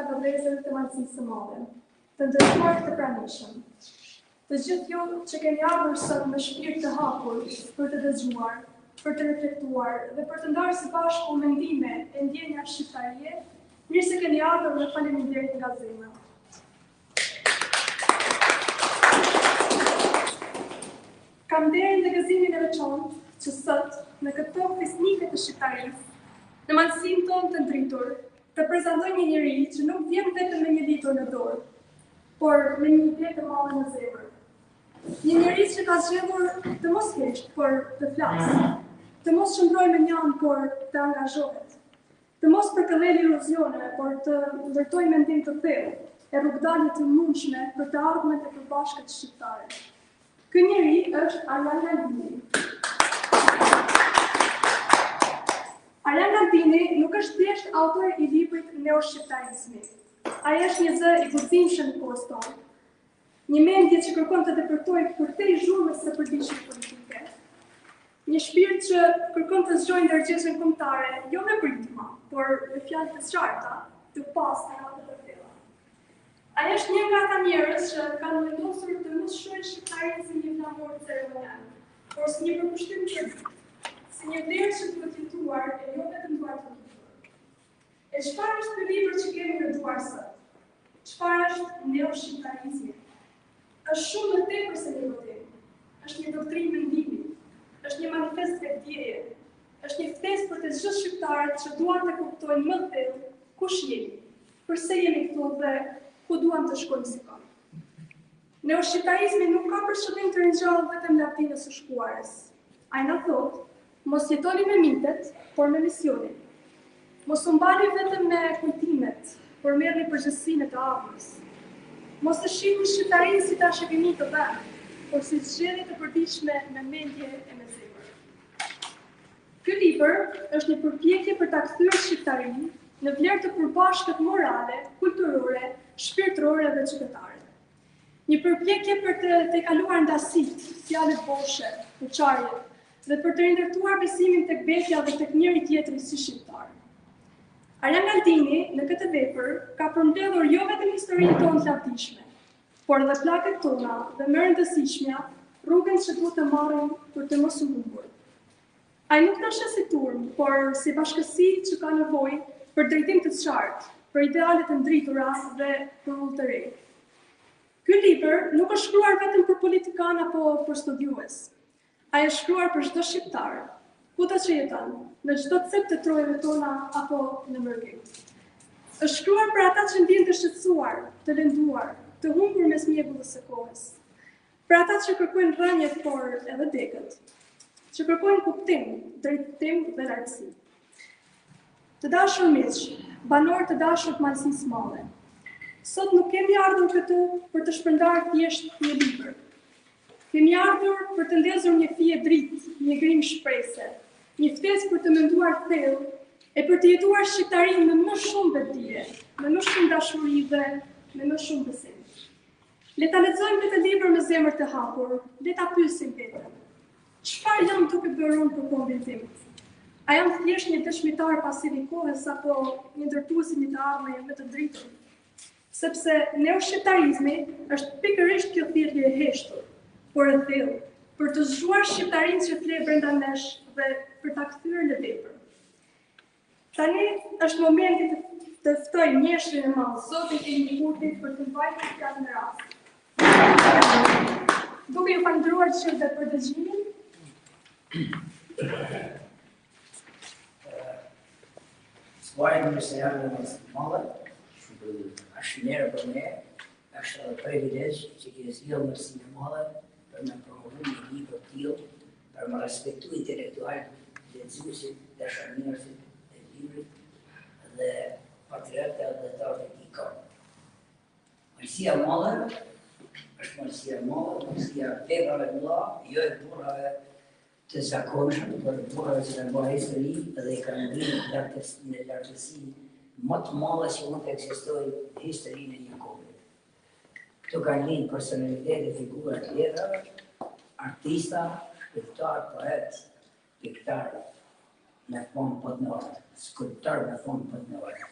të vlezërit të Malësisë së Madhe, të ndërtuar të pranishëm. Të gjithë ju që keni ardhur sot me shpirt të hapur për të dëgjuar, për të reflektuar dhe për të ndarë së bashku mendime e ndjenja shqiptarie, mirë se keni ardhur dhe faleminderit nga zemra. Kam nderin dhe gëzimin e veçantë që sot, në këto fisnike të shqiptarisë, në malësinë tonë të ndritur, të prezantoj një njeri që nuk vjen vetëm me një libër në dorë, por me një ide të madhe në zemër. Një njeri që ka zgjedhur të mos heq, por të flasë, të mos shndrojë me njan, por të angazhohet, të mos përkëllel iluzione, por të ndërtojë mendim të thellë, e rrugdalje të mundshme për të ardhmen e përbashkët shqiptare. Ky njeri është Arjan Galdini. Arjan Galdini nuk është thjesht autor i librit Neoshqiptarizmi. Ai është një zë i guximshëm i kohës tonë. Një mendje që kërkon të depërtojë përtej zhurmës së përditshme politike. Një shpirt që kërkon të zgjojë ndërgjegjën kombëtare, jo me pritma, por me fjalë të qarta, të pastra dhe të thella. Ai është një nga ata njerëz që kanë vendosur të mos shohin shqiptarinë si një flamur ceremonial, por si një përkushtim politik, si një vlerë që duhet jetuar e jo vetëm duar të jetuar. E çfarë është ky libër që kemi në duar sot? Çfarë është neoshqiptarizmi? Është shumë më tepër se një votim. Është një doktrinë mendimi, është një manifest vetdieje, është një ftesë për të gjithë shqiptarët që duan të kuptojnë më thellë kush jemi, pse jemi këtu dhe ku duam të shkojmë si kom. Neoshqiptarizmi nuk ka për qëllim të ringjallë vetëm lavdinës së shkuarës. Ai na thotë, mos jetoni me mitet, por me misionin. Mos u mbani vetëm me kujtimet, por merrni përgjegjësinë e ardhmës. Mos e shihni shqiptarinë si dashëgimi të vend, por si zgjedhje të përditshme me mendje e me zemër. Ky libër është një përpjekje për ta kthyer shqiptarinë në vlerë të përbashkët morale, kulturore, shpirtërore dhe qytetare. Një përpjekje për të tejkaluar ndasit, fjalët boshe, fuçarjet, dhe për të rindërtuar besimin tek vetja dhe tek njëri tjetri si shqiptar. Arjan Galdini në këtë vepër ka përmbledhur jo vetëm historinë tonë të lavdishme, por edhe plakët tona dhe më rëndësishmja rrugën që duhet të marrim për të mos u humbur. Ai nuk na sheh si turm, por si bashkësi që ka nevojë për drejtim të qartë, për ideale të ndritura dhe për udhë të re. Ky libër nuk është shkruar vetëm për politikan apo për studiues. Ai është shkruar për çdo shqiptar, kudo që jeton, në çdo cep të trojave tona apo në mërgim. Është shkruar për ata që ndjen të shqetësuar, të lënduar, të humbur mes mjegullës së kohës. Për ata që kërkojnë rënjet, por edhe degët, që kërkojnë kuptim, drejtim dhe lartësi. Të dashur miq, banor të dashur të Malësisë së Madhe. Sot nuk kemi ardhur këtu për të shpërndarë thjesht një libër. Kemi ardhur për të ndezur një fije dritë, një grim shprehse, një ftesë për të menduar thellë e për të jetuar shqiptarinë me më shumë vetdije, me më shumë dashuri dhe me më shumë besim. Le ta lexojmë këtë libër me zemër të hapur, le ta pyesim veten. Çfarë jam duke bërë unë për kombin tim? A jam thjesht një dëshmitar pasiv i kohës apo një ndërtues i një të ardhme më të dritur? Sepse neoshqiptarizmi është pikërisht kjo thirrje e heshtur, por e thellë, për të zgjuar shqiptarinë që flet brenda nesh dhe për ta kthyer në vepër. Tani është momenti të ftoj mjeshtrin e madh, Zotin e një kurtit për të mbajtur fjalën e rast. Duke ju falendëruar që dhe për dëgjimin. Vajtë në se janë në Malësisë së Madhe, është njerë për me, është edhe privilegj që kje zhjellë Malësinë së Madhe për me promovu një libër tillë, për me respektu intelektualët, lexuesit, dashamirësit e librit dhe patriotët dhe të etikon. Malësia e Madhe është Malësia e Madhe, Malësia e veprave të mëdha, jo e burrave të zakonshëm, për burrave që kanë bërë histori dhe i kanë ngritur në lartësi më të madhe që mund të ekzistojë në historinë e një kohe. Këtu kanë lind personalitete, figura të tjera, artista, shkrimtar, poet, piktar, me fond botëror, skulptor me fond botëror.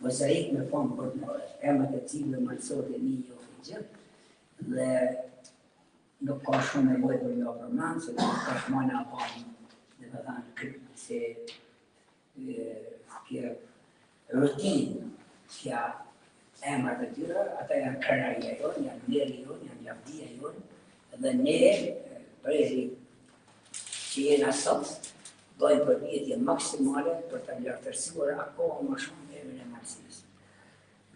mozaik me fond për emrat e cilëve mësot e një gjithë, dhe nuk ka shumë nevojë për jo përmanë, se nuk ka shmojnë apani, dhe të thanë këtë se kje rutinë, kja emrat e tyre, ata janë kërëria jonë, janë meri jonë, janë javdia jonë, dhe ne, prezi që jena sot, dojnë përpjetje maksimale për të lartësuar akoma më shumë emrin e marxisë.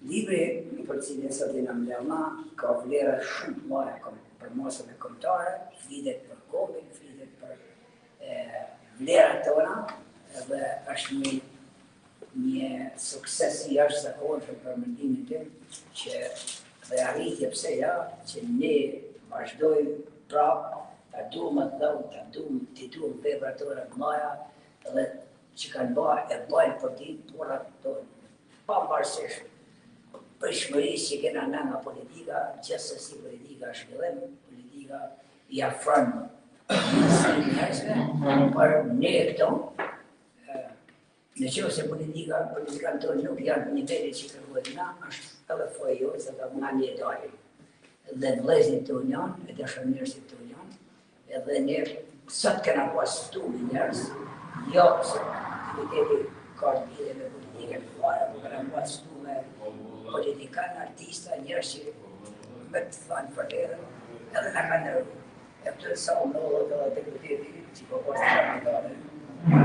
Libri për cilin sot jena mbledhna ka vlera shumë të mëdha për mosën e kombëtare, flitet për kombin, flitet për vlerat tona, dhe është një sukses i jashtëzakonshëm për mendimin tim që dhe arritje pse ja që ne vazhdojmë prapë ta duam të dhëmë, t'i duam veprat tona të mëdha dhe që kanë bërë e bëjnë për ti punat tonë. Pavarësisht pritshmërisë që kena ne nga politika, gjithsesi politika është fillim, politika i afron njerëzve, por ne këto në qoftë se politikanët tonë nuk janë në nivelin që kërkojmë na, është edhe foja jote se ta nga një dalin. Dhe vëllezërit tonë janë, e dashamirësit tonë janë, edhe ne sot kena pas ftu me njerëz, jo se aktiviteti ka lidhje me politikën fare, por kena pas ftu me politikanë, artista, njerëz që me të thanë vërtetën, edhe na kanë ndërru. E këtë sa u ndodhë dhe dekreteti që po pas të kapitalën,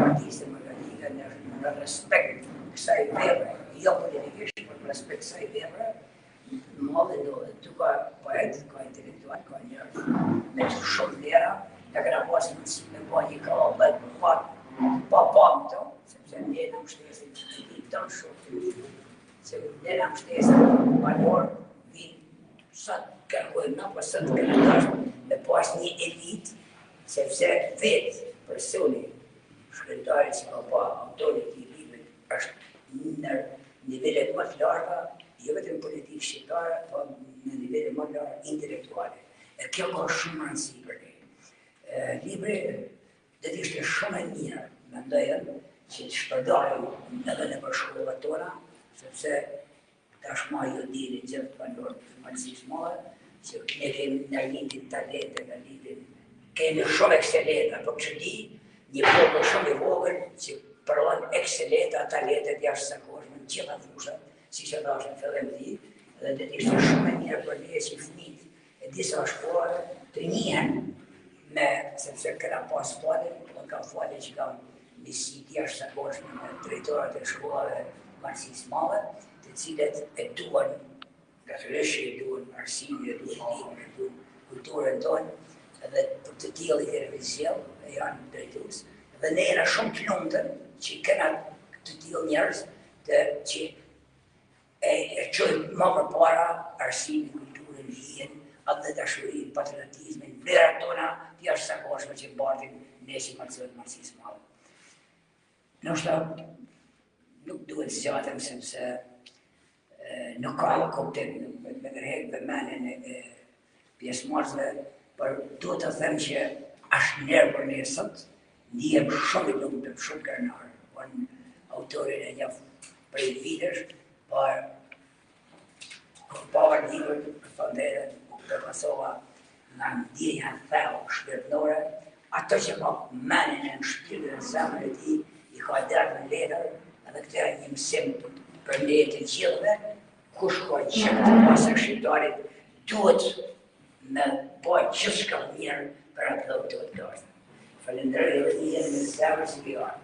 artiste më në respekt kësaj vepre, jo politikisht, por respekt kësaj vepre, më dhe ndodhe. Tu ka poet, ka intelektual, ka njerëz me shumë vlera, ja këna pas mundësi me po një kohë dhe pa këto, sepse ne në mështesin që të di tonë shumë, se ne në mështesin valor, vinë, sot kërkojmë na, po sot këna dashë me pas një elit, sepse vetë personi, shkretari që ka pa autorit i librit është në nivellet më të larta, jo vetëm politikë shqiptare, po në nivellet më të larta intelektuale. E kjo ka shumë rëndësi për ne. Libri dhe të ishte shumë e mirë, mendojën, që të shpërdarim edhe në përshkollat tona, sepse tashma ju dini gjithë valorët të marxismore, që ne kemi në lidin talente, në lidin kemi shumë ekselenta, por që di, një popull shumë i vogël që përlon ekselenta, talentet jashtëzakonshme në gjitha fushat, siç e thash në fillim ti, dhe do të ishte shumë e mirë për ne si fëmijët e disa shkollave të njihen me, sepse këna pas falin, ka falin që kam misi të jashtëzakonshme me drejtorat e shkollave marxismale, të cilët e duan, natyralisht e duan arsimin, e duan librin, e duan kulturën tonë, dhe për të tillë i televizjon e janë drejtues, dhe ne jena shumë të lumtur që kena të tillë njerëz që e çojnë më përpara arsimin, kulturën, hijen, atë dashurinë, patriotizmin, vlerat tona të jashtëzakonshme që mbartin ne si marxistë. Ndoshta nuk duhet zgjatem sepse nuk ka kuptim me nërhek dhe menin e pjesëmarrësve, por duhet të them që është nerë për ne sot, ndihem shumë i lumtur, shumë krenar. Unë autorin e njeh prej vitesh, por kur pava librin për Fanderën, për pasova nga ndjenja thellë shpirtërore, ato që ka menin e në shpirtin e zemrën e tij, i ka derë në letër, edhe këtë e një mësim për ne të gjithëve, kush ka qenë të pasë shqiptarit, duhet me bëjë gjithçka mirë për atë dhe të lartë. Falenderoj edhe një jenë në zemrë si bjarë.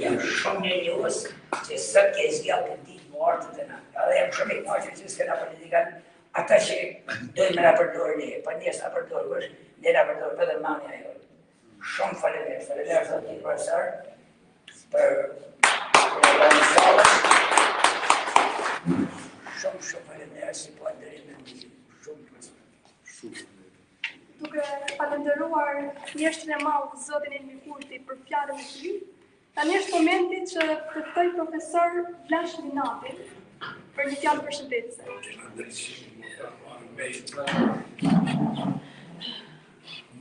Jam shumë një njohës që sot ke zgjallë këtë ditë më artët e na. Edhe jam shumë i knaqur që s'kena politikan ata që dojnë me na përdorë ne, pa ne s'na përdorë vësh, ne na përdorë për dhe manja jo. Shumë falenderoj, falenderoj sot një profesor për një salës. Shumë falenderoj si po ndërim në një. Shumë duke falenderuar mjeshtrin e madh zotin Elmi Kurti për fjalën e tij, tani është momenti që të ftoj profesor Blash Linatin për një fjalë përshëndetëse.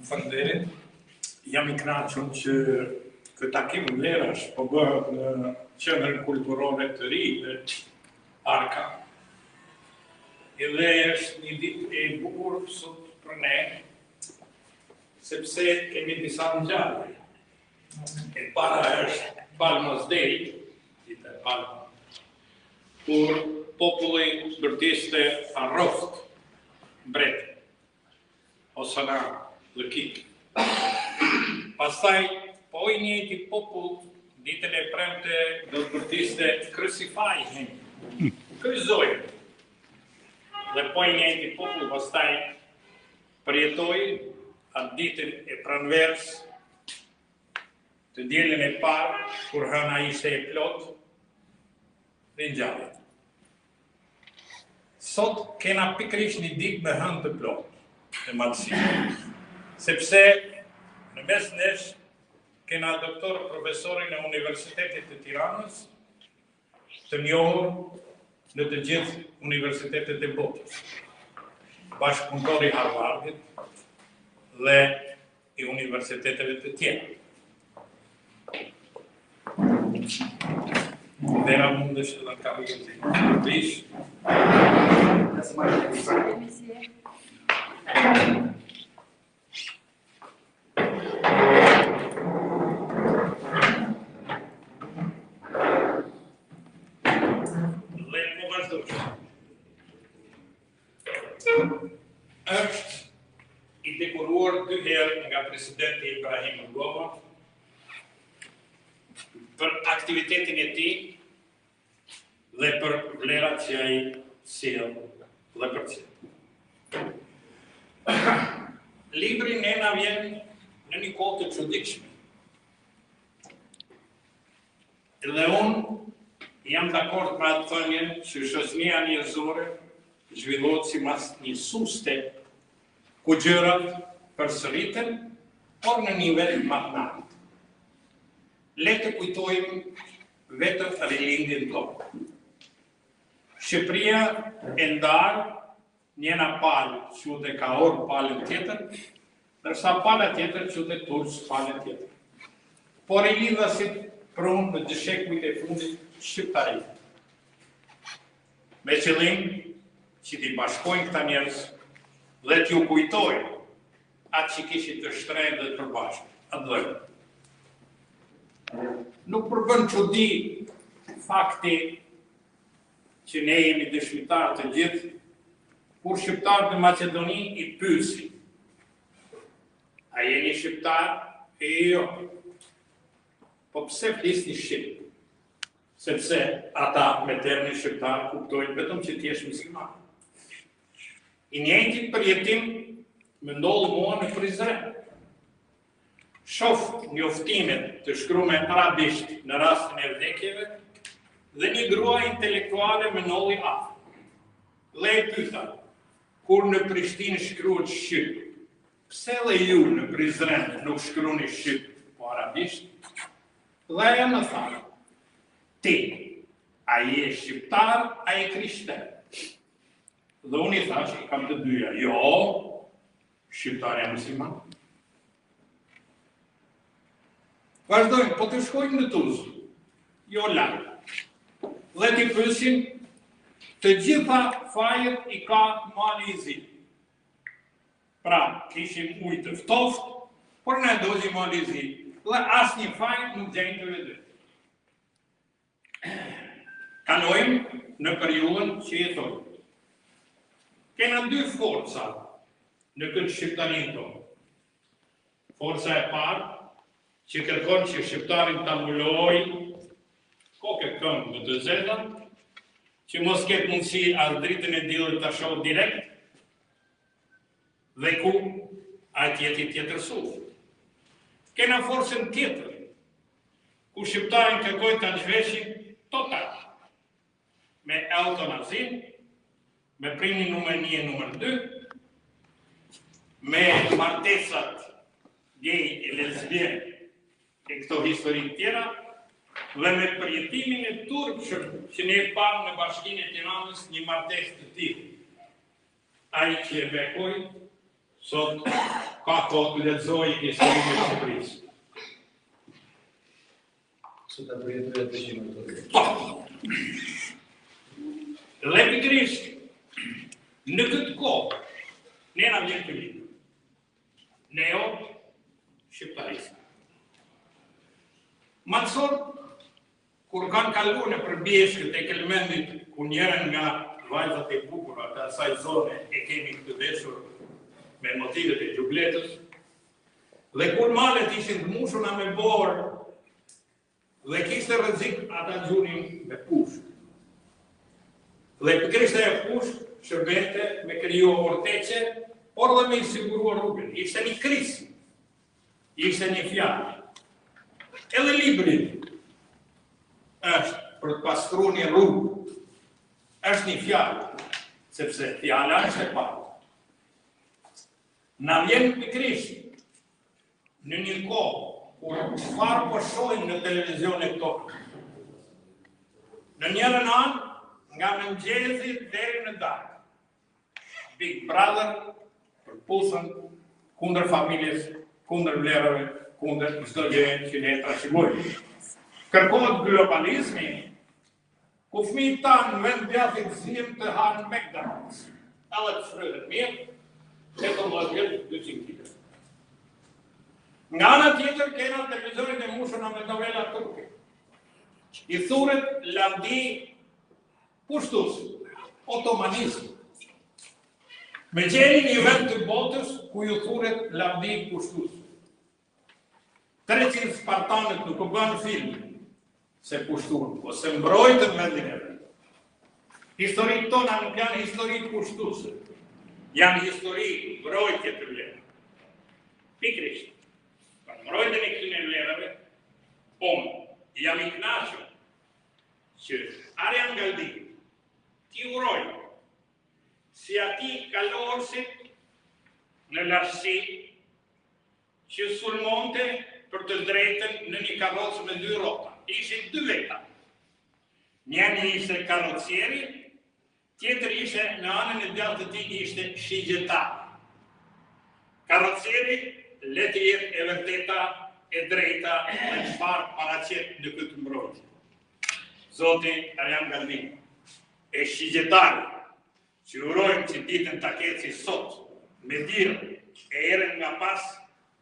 Faleminderit. Jam i kënaqur që ky takim vlerash po bëhet në qendrën kulturore të ri Arka. Edhe është një ditë e bukur sot për ne, sepse kemi disa ngjarje. E para është Palmës Day, dita e Palmës, kur populli bërtiste arroft mbret, ose na lëkik. Pastaj, po i njëjti popull, ditën e premte do të bërtiste crucify him, kryqëzojnë. Dhe po i njëjti popull pastaj përjetoi atë ditën e pranverës, të dielën e parë, kur hëna ishte e plot, dhe ngjalli. Sot kena pikërisht një ditë me hënë të plot, të madhësishme, sepse në mes nesh kena doktor profesorin e Universitetit të Tiranës, të njohur në të gjithë universitetet e botës, bashkëpunëtor i Harvardit dhe i universiteteve të tjera. Vera mundesh edhe ka vish. Është i dekoruar 2 herë nga presidenti Ibrahim Rugova për aktivitetin e tij dhe për vlerat që ai sjell dhe përcjell. Libri na vjen në një kohë të çuditshme. Dhe unë jam dakord me atë thënien që shoqëria njerëzore zhvillohet si mas një suste ku gjërat përsëriten, por në nivel më të lartë. Le të kujtojmë vetëm rilindjen tonë. Shqipëria e ndarë njëna palë quhet Kaor palën tjetër, ndërsa pala tjetër quhet Turç palën tjetër. Por i lidhasit prunë në dëshekujt e fundit shqiptarit. Me qëllim që t'i bashkojnë këta njerëz dhe t'ju kujtojnë atë që kishit të shtrenjtë dhe të përbashkët, atë dhënë. Nuk përbën çudi fakti që ne jemi dëshmitar të gjithë, kur shqiptarët në Maqedoni i pyesin: a jeni shqiptar? E jo. Po pse flisni shqip? Sepse ata me termin shqiptar kuptojnë vetëm që ti je musliman. I njëjti përjetim më ndodhi mua në Prizren. Shoh njoftimet të shkruar arabisht në rastin e vdekjeve dhe një grua intelektuale më ndolli afër. Dhe e pyeta: kur në Prishtinë shkruhet shqip, pse dhe ju në Prizren nuk shkruani shqip po arabisht? Dhe ajo më tha: ti, a je shqiptar, a je krishter? Dhe unë i thash, kam të dyja: jo, shqiptar jam musliman. Vazhdojmë, po të shkojmë në Tuzë, jo larg. Dhe t'i pyesin, të gjitha fajet i ka mali i zi. Pra, kishim ujë të ftoftë, por ne dozim mali i zi. Dhe asnjë faj nuk gjejnë të vetë. Kalojmë në periudhën që jetojmë. Kena 2 forca në këtë shqiptarinë tonë. Forca e parë, që kërkon që shqiptarin ta mbulojë kokë këmbë në të zeza, që mos ketë mundësi as dritën e diellit ta shohë direkt, dhe ku ai tjetërsuar. Kena forcën tjetër, ku shqiptarin kërkojnë ta zhveshin total, me eutanazin, me prinin numër 1 e numër 2, me martesat gay e lesbien e këto histori tjera, dhe me përjetimin e turpshëm që ne pamë në Bashkinë e Tiranës një martesë të tillë. Ai që e bekoi, sot ka kohë të lexojë historinë e Shqipërisë. Sot ta përjetoj atë që më thotë. Dhe pikërisht, në këtë kohë, ne na vjen ky libër. Neo shqiptarisë. Ma të sot, kur kanë kaluar në përbjeshkët e Kelmendit, ku njërën nga vajzat e bukura të asaj zone e kemi këtë veshur me motivet e gjubletës, dhe kur malet ishin të mushuna me borë, dhe kishte rrezik ata gjunin me pushk. Dhe pikërisht ajo pushk shërbente me kriju orteqe, por dhe me i sigurua rrugën. Ishte një krisë, ishte një fjalë. Edhe libri është për të pastruar një rrugë, është një fjalë, sepse fjala është e parë. Na vjen pikërisht në një kohë kur çfarë po shohim në televizion e këto. Në njërën anë, nga mëngjesi deri në darkë, Big Brother përpusën kundër familjes, kundër vlerave, kundër çdo gjë që ne trashëgojmë. Kërkohet globalizmi, ku fëmijët tanë në vend djathit zihem të hanë McDonald's, edhe të shfrytët mirë, e të mëdhjet 200 kg. Nga ana tjetër kena televizorin e mushuna me novela turke. I thuret landi pushtus, otomanizm. Me qenë një vend të botës ku ju thuret landi pushtus. 300 spartanët nuk u bënë film se pushtuan, ose mbrojtën vendin e vet. Historitë tona nuk janë histori pushtuse, janë histori mbrojtje të vlerave. Pikërisht, për mbrojtjen e këtyre vlerave, unë jam i kënaqur që Arjan Galdin t'i uroj si ati kalorësit në lashësi që sulmonte për të drejtën në një karrocë me 2 rrota. Ishin 2 veta. Njëri ishte karrocieri, tjetër ishte në anën e djathtë të tij ishte shigjetar. Karrocieri le të jetë e vërteta, e drejta, me çfarë paraqet në këtë mbrojtje. Zoti Arjan Galdin, e shigjetari, që urojmë që ditën ta keci sot, me dirë e erën nga pas,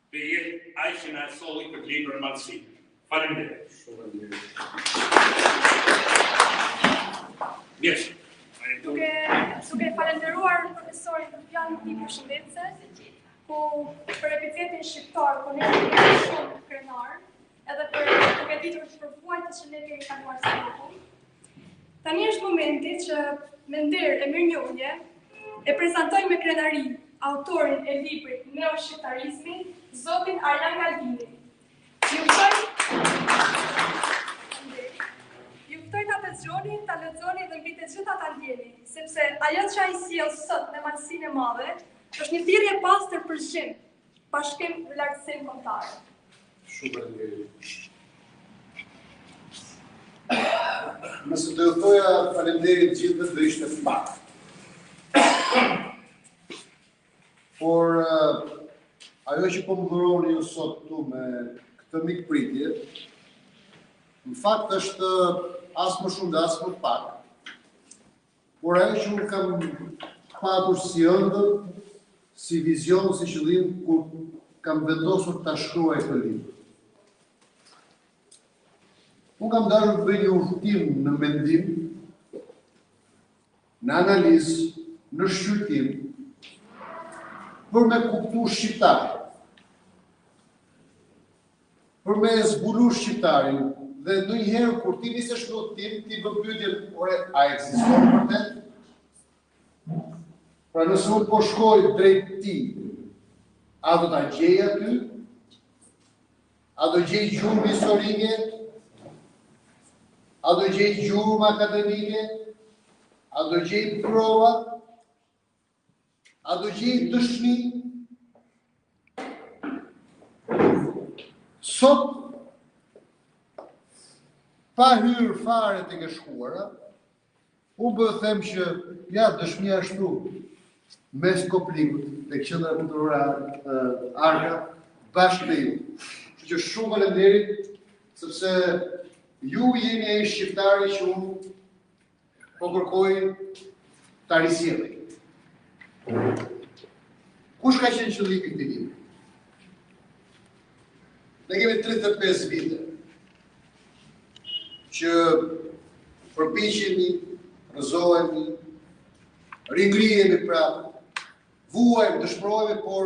të jetë ai që na solli për librin madhësi. Faleminderit. Mirë. Duke falenderuar profesorin për fjalën e tij përshëndetëse, ku për epitetin shqiptar, ku ne kemi shumë krenar, edhe për duke ditur të përvuajtës që ne kemi kaluar së bashku. Tani është momenti që me nderë e mirënjohje e prezantoj me krenari autorin e librit Neoshqiptarizmi, zotin Arjan Galdini. Ju ftoj ta dëgjoni, ta lexoni dhe mbi të gjitha ta ndjeni, sepse ajo që ai sjell sot me madhësinë e madhe është një thirrje e pastër për zhim, bashkim dhe lartësim kombëtar. Shumë faleminderit. Nëse do të thoja faleminderit gjithëve do ishte pak. Por ajo që po më dhuroni ju sot këtu me këtë mikpritje, në fakt është as më shumë dhe as më pak, por ajo që unë kam patur si ëndër, si vizion, si qëllim, kur kam vendosur ta shkruaj këtë libër. Unë kam dashur të bëj një udhëtim në mendim, në analizë, në shqyrtim, për me kuptu shqiptarin, për me zbulu shqiptarin, dhe ndonjëherë kur ti nisesh në udhëtim, ti bën pyetjen, ore, a ekziston vërtet? Pra nëse unë po shkoj drejt ti, a do ta gjej aty? A do gjej gjumë historike? A do gjej gjumë akademike? A do gjej prova? A do gjej dëshmi? Sot, pa hyrë fare të ke shkuara, unë bë them që ja dëshmia ashtu mes koplikut të qendra kulturore Arka bashkë me ju. Kështu që shumë faleminderit sepse ju jeni ai shqiptari që unë po kërkojnë ta risjellin. Kush ka qenë qëllimi i këtij libri? Ne kemi 35 vite që përpiqemi, rëzohemi, ringrihemi prapë, vuajmë, dëshpërojmë, por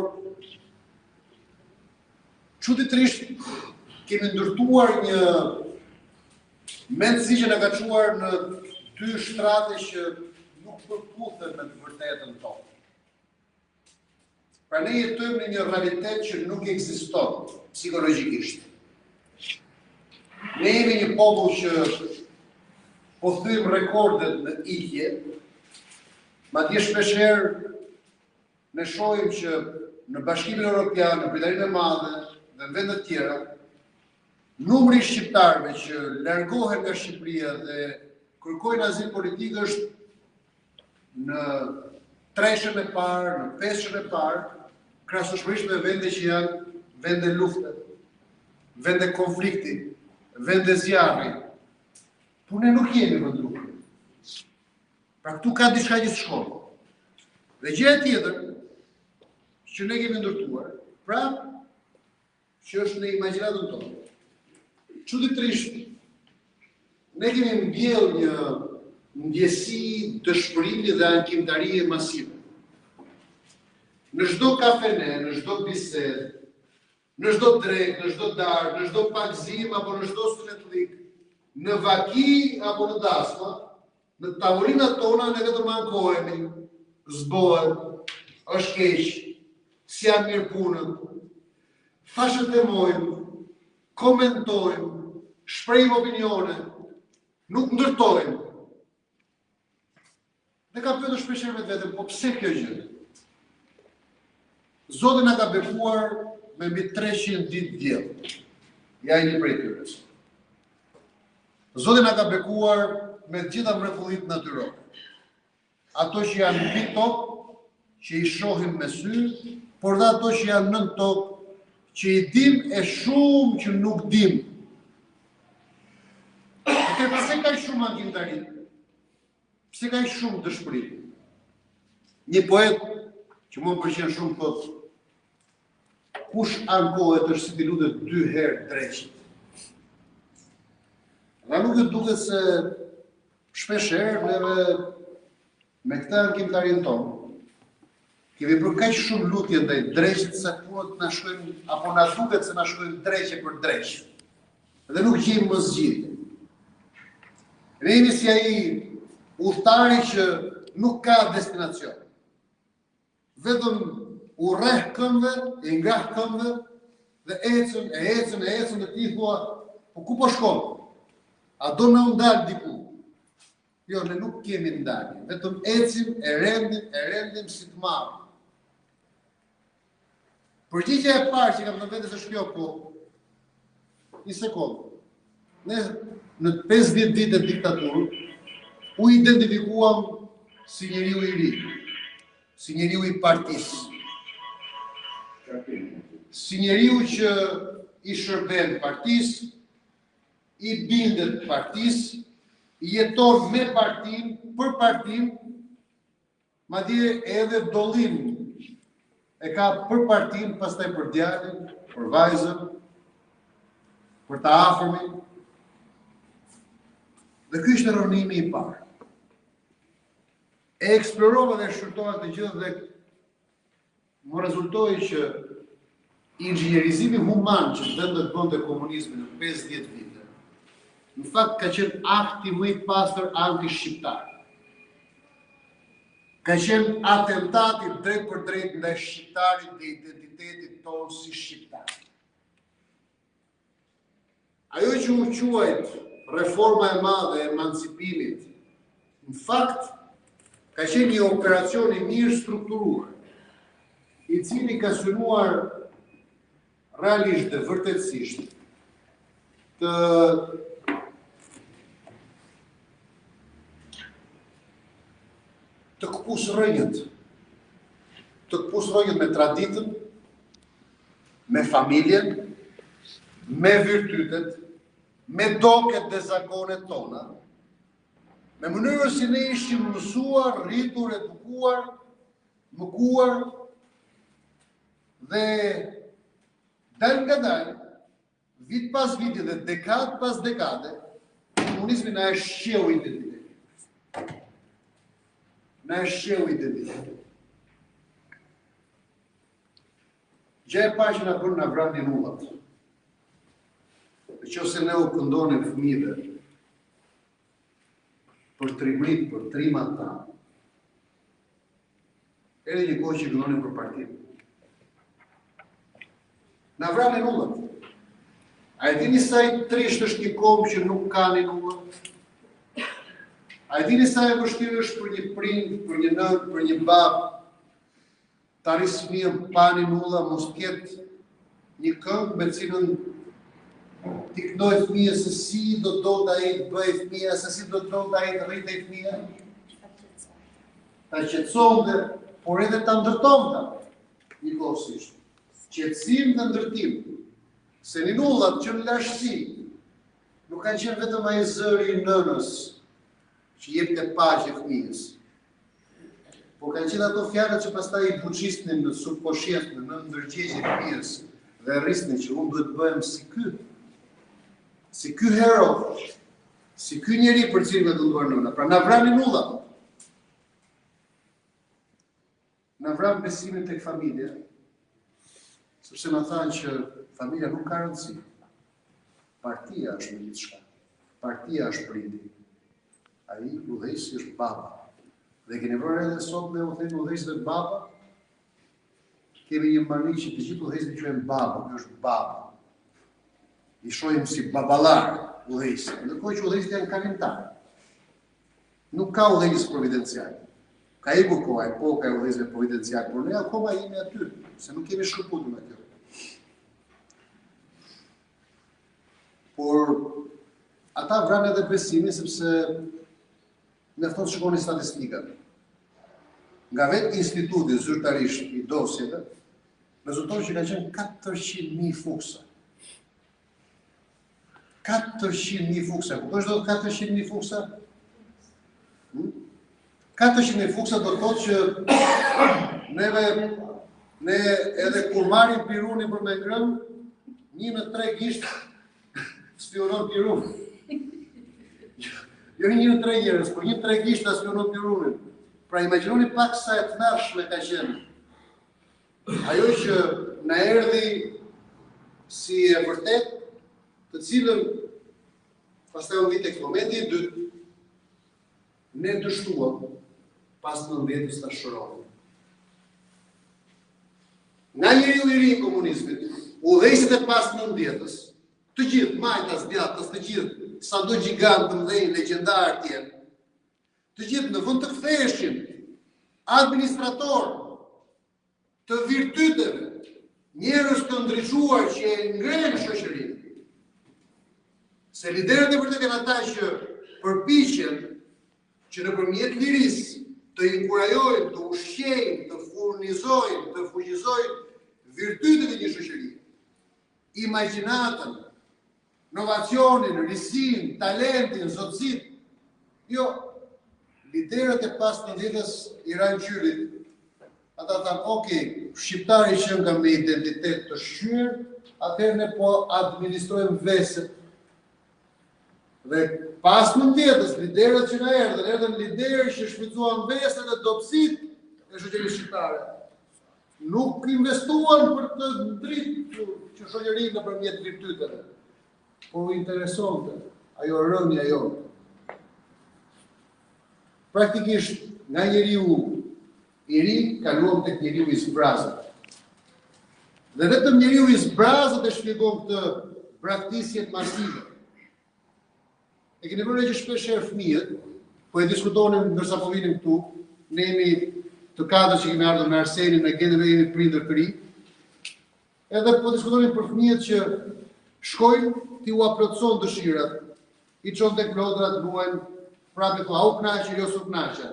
çuditërisht kemi ndërtuar një mendësi që na ka çuar në dy shtrate që nuk përputhen me të vërtetën tonë. Pra ne jetojmë në një realitet që nuk ekziston psikologjikisht. Ne jemi një popull që po thyejmë rekordet në ikje, madje shpeshherë ne shohim që në Bashkimin Evropian, në Britaninë e Madhe dhe në vende të tjera, numri i shqiptarëve që largohen nga Shqipëria dhe kërkojnë azil politik është në 3-shën e parë, në 5-shën e parë, krahasueshmërisht me vende që janë vende lufte, vende konflikti, vende zjarri. Por ne nuk jemi vend lufte. Pra këtu ka diçka që shkon. Dhe gjëja tjetër që ne kemi ndërtuar, pra që është në imagjinatën tonë. Çuditërisht, ne kemi mbjellë një ndjesi dëshpërimi dhe ankimtarie masive. Në çdo kafene, në çdo bisedë, në çdo drekë, në çdo darkë, në çdo pagzim apo në çdo sunetlik, në vaki apo në dasma, në tavolinat tona ne vetëm ankohemi, zbohem, është keq, si janë mirë punën, fashëtemojmë, komentojmë, shprehim opinione, nuk ndërtojmë. Ne ka pyetur shpeshherë me vetëm, po pse kjo gjë? Zoti na ka bekuar me mbi 300 ditë diell. Ja një prej tyre. Zoti na ka bekuar me të gjitha mrekullitë natyrore. Ato që janë mbi tokë, që i shohim me sy, por dhe ato që janë nën tokë, që i dim e shumë që nuk dim. Pse ka shumë ankimtari? Pse ka shumë dëshpëri? Një poet që më pëlqen shumë thotë: kush ankohet është si t'i lutet 2 herë dreqit. Nga nuk e duket se shpeshherë neve me këtë ankimtarin tonë kemi bërë kaq shumë lutje ndaj dreqit sa thuhet na shkojnë apo na duket se na shkojnë dreqe për dreq. Dhe nuk gjejmë më zgjidhje. Ne jemi si ai udhëtari që nuk ka destinacion. Vetëm u rreh këmbëve, i ngrah këmbëve dhe ecën dhe ti thua, po ku po shkon? A do na ndal diku? Jo, ne nuk kemi ndalje, vetëm ecim e rendim si të marrë. Përgjigjja e parë që kam të vetes është kjo, po një sekondë. Ne në 50 ditë të diktaturë u identifikuam si njeriu i ri, si njeriu i partisë. Si njeriu që i shërben partisë, i bindet partisë, i jeton me partinë, për partinë, madje edhe dollim e ka për partinë, pastaj për djalin, për vajzën, për të afërmin. Dhe ky ishte rënimi i parë. E eksplorova dhe shqyrtova të gjithë dhe më rezultoi që inxhinierizimi human që vendet bënte komunizmi në 50 vite, në fakt ka qenë akti më i pastër anti-shqiptar. Ka qenë atentati drejt për drejt ndaj shqiptarit dhe identitetit tonë si shqiptar. Ajo që u quajt reforma e madhe e emancipimit, në fakt ka qenë një operacion i mirë strukturuar, i cili ka synuar realisht dhe vërtetësisht të këpusë rënjët me traditën, me familjen, me virtytet, me doket dhe zakonet tona, me mënyrën si ne ishim mësuar, rritur, edukuar, mëkuar, dhe dal nga dal, vit pas viti dhe dekad pas dekade, komunizmi na e shqeu identitetin. Na e shqeu identitetin. Gjë e parë që na bën na vranin ullat. Nëse ne u këndonim fëmijëve për trimrit, për trimat tanë, edhe një kohë që këndonim për partinë. Na vranin ullat. A e dini sa i trisht është një kom që nuk ka një ullat? A e dini sa e vështirë është për një prind, për një nën, për një bab, ta rrisë fëmijën pa një ullat, mos ketë një këngë me cilën t'i këndoj fëmijë se si do të ai të bëj fëmija, se si do të ai të rritej fëmija. Ta qetësonte, por edhe ta ndërtonte njëkohësisht. Qetësim dhe ndërtim. Se një ullat që në lashësi nuk kanë qenë vetëm ai zëri i nënës që jepte paqe fëmijës. Po kanë qenë ato fjalët që pastaj i buçisnin në subkoshient, në ndërgjegje fëmijës dhe rrisnin që unë duhet të bëhem si ky. Si ky hero, si ky njeri për cilin e dënduar nëna. Pra na vranin ullat. Na vran besimin tek familja, sepse na thanë që familja nuk ka rëndësi. Partia është në gjithçka. Partia është prindi. Ai udhëheqësi është baba. Dhe keni vënë edhe sot me u thënë udhëheqësit baba. Kemi një mani që të gjithë udhëheqësit quhen baba, ky është baba. I shohim si baballar udhëheqësit, ndërkohë që udhëheqësit janë kalimtar. Nuk ka udhëheqës providencial. Ka ikur koha, epoka e udhëheqësve providencial, por ne akoma jemi aty, se nuk kemi shkëputur me kjo. Por ata vranë edhe besimin sepse mjafton të shikoni statistikat. Nga vetë instituti zyrtarisht i dosjeve, rezulton që ka qenë 400.000 fuksa. 400.000 fuksa. Kuptosh do të 400.000 fuksa? 400.000 fuksa do të thotë që ne edhe kur marrim pirunin për me ngrënë, 1 në 3 gisht spionon pirun. Jo 1 në 3 njerëz, por 1 në 3 gisht spionon pirunin. Pra imagjinoni pak sa e tmerrshme ka qenë. Ajo që na erdhi si e vërtet, të cilën pastaj u vite momenti i dytë, ne dështuam pas 90-s ta shërohemi. Nga njeriu i ri i komunizmit, udhëheqësit e pas 90-s, të gjithë, majtas, djathtas, të gjithë, sado gjigant të mëdhenj, legjendar tjerë, të gjithë në vend të ktheheshin administrator të virtyteve, njerëz të ndriçuar që e ngrenë shoqërinë. Se liderët e vërtet janë ata që përpiqen që nëpërmjet lirisë të inkurajojnë, të ushqejnë, të furnizojnë, të fuqizojnë virtytet e një shoqërie. Imagjinatën, inovacionin, risin, talentin, zotësinë. Jo, liderët e pas 90-s i ranë qyrit. Ata thanë, okay, shqiptari që nga me identitet të shqyrë, atëherë ne po administrojmë veset. Dhe pas 90-s, liderët që na erdhën liderë që shfrytzuan veset dhe dobësitë e shoqërisë shqiptare. Nuk investuan për të dritë që shoqërinë nëpërmjet virtyteve, por u interesonte ajo rënja jote. Praktikisht nga njeriu i ri kaluam tek njeriu i zbrazët. Dhe vetëm njeriu i zbrazët e shpjegon këtë braktisje masive. E keni vënë që shpesh herë fëmijët, po e diskutonim ndërsa po vinim këtu, ne jemi të katër që kemi ardhur me Arsenin, me Genën e jemi prindër të ri. Edhe po diskutonim për fëmijët që shkojnë, ti u aplotson dëshirat, i çon tek lodrat, luajnë, prapë thua, u kënaqë, jo s'u kënaqë.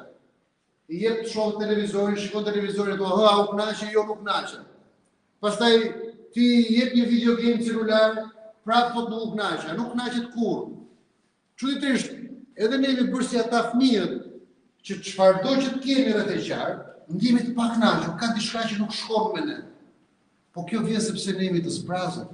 I jep të shohë televizorin, shikon televizorin, thua, u kënaqë, jo nuk kënaqë. Pastaj ti jep një video game celular, prapë thot nuk kënaqë, nuk kënaqet kurrë. Çuditërisht, edhe ne jemi bërë si ata fëmijët që çfarëdo që të kemi edhe të qartë, ndihemi të pakënaqur, ka diçka që nuk shkon me ne. Po kjo vjen sepse ne jemi të zbrazur.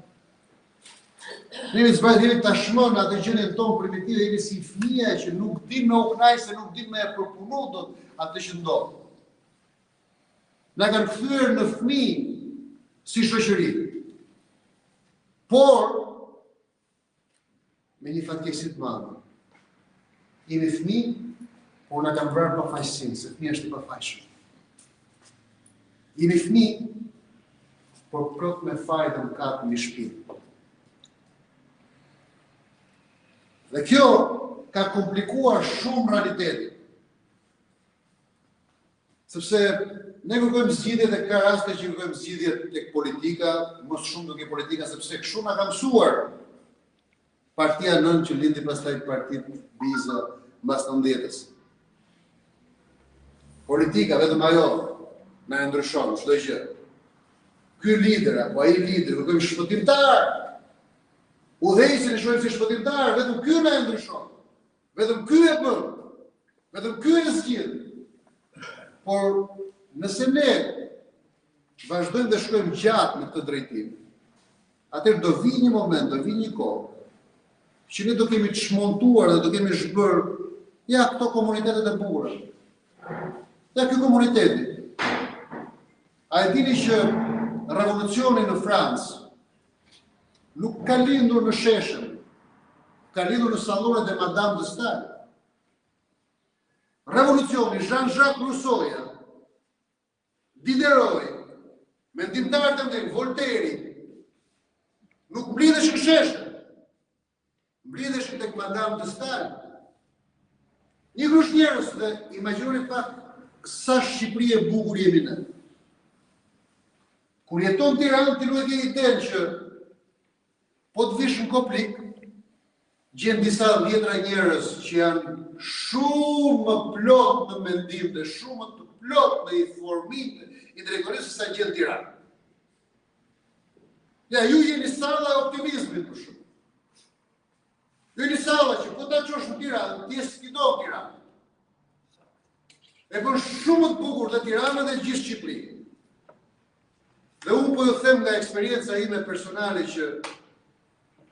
Ne jemi të zbrazur, jemi tashmën atë gjënin tonë primitive, jemi si fëmija që nuk din me u kënaqë, nuk din me e përpunu dot atë që ndodh. Na kanë kthyer në fëmijë si shoqëri. Por me një fatkeqësi të madhe. Jemi fëmijë, por na kanë vrarë pafajësinë, se fëmia është i pafajshëm. Jemi fëmijë, por plot me fajë dhe mëkat mbi shpirt. Dhe kjo ka komplikuar shumë realitetin. Sepse ne kërkojmë zgjidhje dhe ka raste që kërkojmë zgjidhje tek politika, më shumë duke politika, sepse kështu na ka mësuar Partia 9 që lindi pastaj Partia Biza mbas 90-s. Politika vetëm ajo na e ndryshon çdo gjë. Ky lider apo ai lider, kërkojmë shpëtimtar. Udhëheqësin e shohim si shpëtimtar, vetëm ky na e ndryshon. Vetëm ky e bën. Vetëm ky e zgjidh. Por nëse ne vazhdojmë dhe shkojmë gjatë në këtë drejtim, atëherë do vi një moment, do vi një kohë, që ne do kemi të shmontuar dhe do kemi zhbërë, ja, këto komunitetet e bukura. Ja, ky komuniteti. A e dini që revolucioni në Francë nuk ka lindur në sheshen, ka lindur në sallonet e Madame de Staël. Revolucioni Jean-Jacques Rousseau-ja, Diderot, mendimtarët e mëdhenj, Voltaire, nuk mblidheshin në sheshen, mblidheshin tek Madame de Staël. Një grup njerëz dhe imagjinoni pak sa Shqipëri e bukur jemi ne. Kur jeton në Tiranë, ti nuk e ke idenë që po të vish në Koplik, gjen disa dhjetra njerëz që janë shumë më plot në mendim dhe shumë më të plot në informim i drejtorisë se sa gjen në Tiranë. Ja, ju jeni salla e optimizmit për shumë. Ju jeni salla që po ta qosh në Tiranë, ti je skido në Tiranë. E bën shumë të bukur dhe Tirana dhe gjithë Shqipërinë. Dhe unë po ju them nga eksperienca ime personale që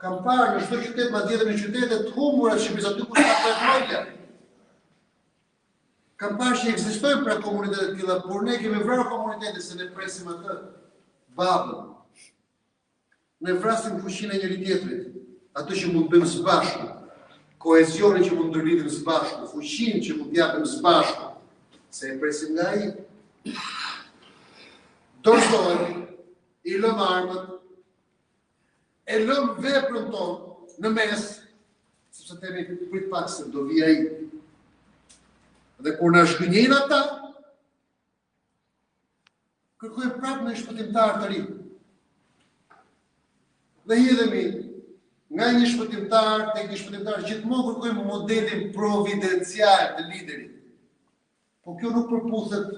kam parë në çdo qytet, madje edhe në qytete të humbura të Shqipërisë, aty ku ka petrolja. Kam parë që ekzistojnë pra komunitete të tilla, por ne kemi vrarë komunitete se ne presim atë babën. Ne vrasim fuqinë e njëri tjetrit, atë që mund të bëjmë së bashku, kohezionin që mund të ndërlidhim së bashku, fuqinë që mund të japim së bashku, se e presim nga ai. Dorëzohemi, i lëm armët, e lëm veprën tonë në mes, sepse themi prit pak se do vi ai. Dhe kur na shgënjejnë ata, kërkojmë prapë në shpëtimtar të ri. Dhe hidhemi nga një shpëtimtar tek një shpëtimtar, gjithmonë kërkojmë modelin providencial të liderit. Po kjo nuk përputhet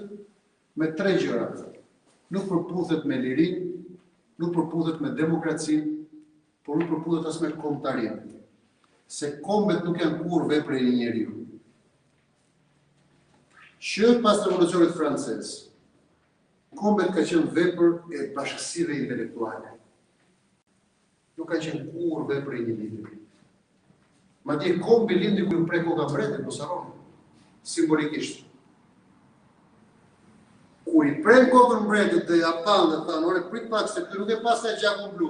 me tre gjëra. Nuk përputhet me lirinë, nuk përputhet me demokracinë, por nuk përputhet as me kombëtarinë. Se kombet nuk janë kurrë vepra e një njeriu. Që pas revolucionit francez, kombet ka qenë vepër e bashkësive intelektuale. Nuk ka qenë kurrë vepër e një lideri. Madje kombi lindi kur prek koka mbretit, mos harroni, simbolikisht. Kur i prek kokën mbretit dhe ja pan dhe thanë, ore prit pak se ky nuk e pas ka gjakun blu.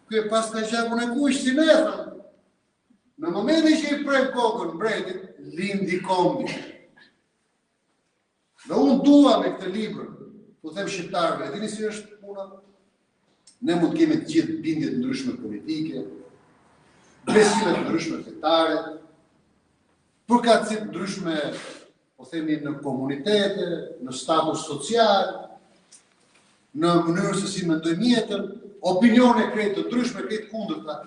Ky e pas ka gjakun e kuq si ne thanë. Në momentin që i prek kokën mbretit, lindi kombi. Dhe unë dua me këtë libër, po them shqiptarëve, dini si është puna? Ne mund të kemi të gjithë bindje të ndryshme politike, besime të ndryshme fetare, përkatësi të ndryshme, po themi në komunitete, në status social, në mënyrë se si mendojmë jetën, opinione krejt të ndryshme, krejt kundërta.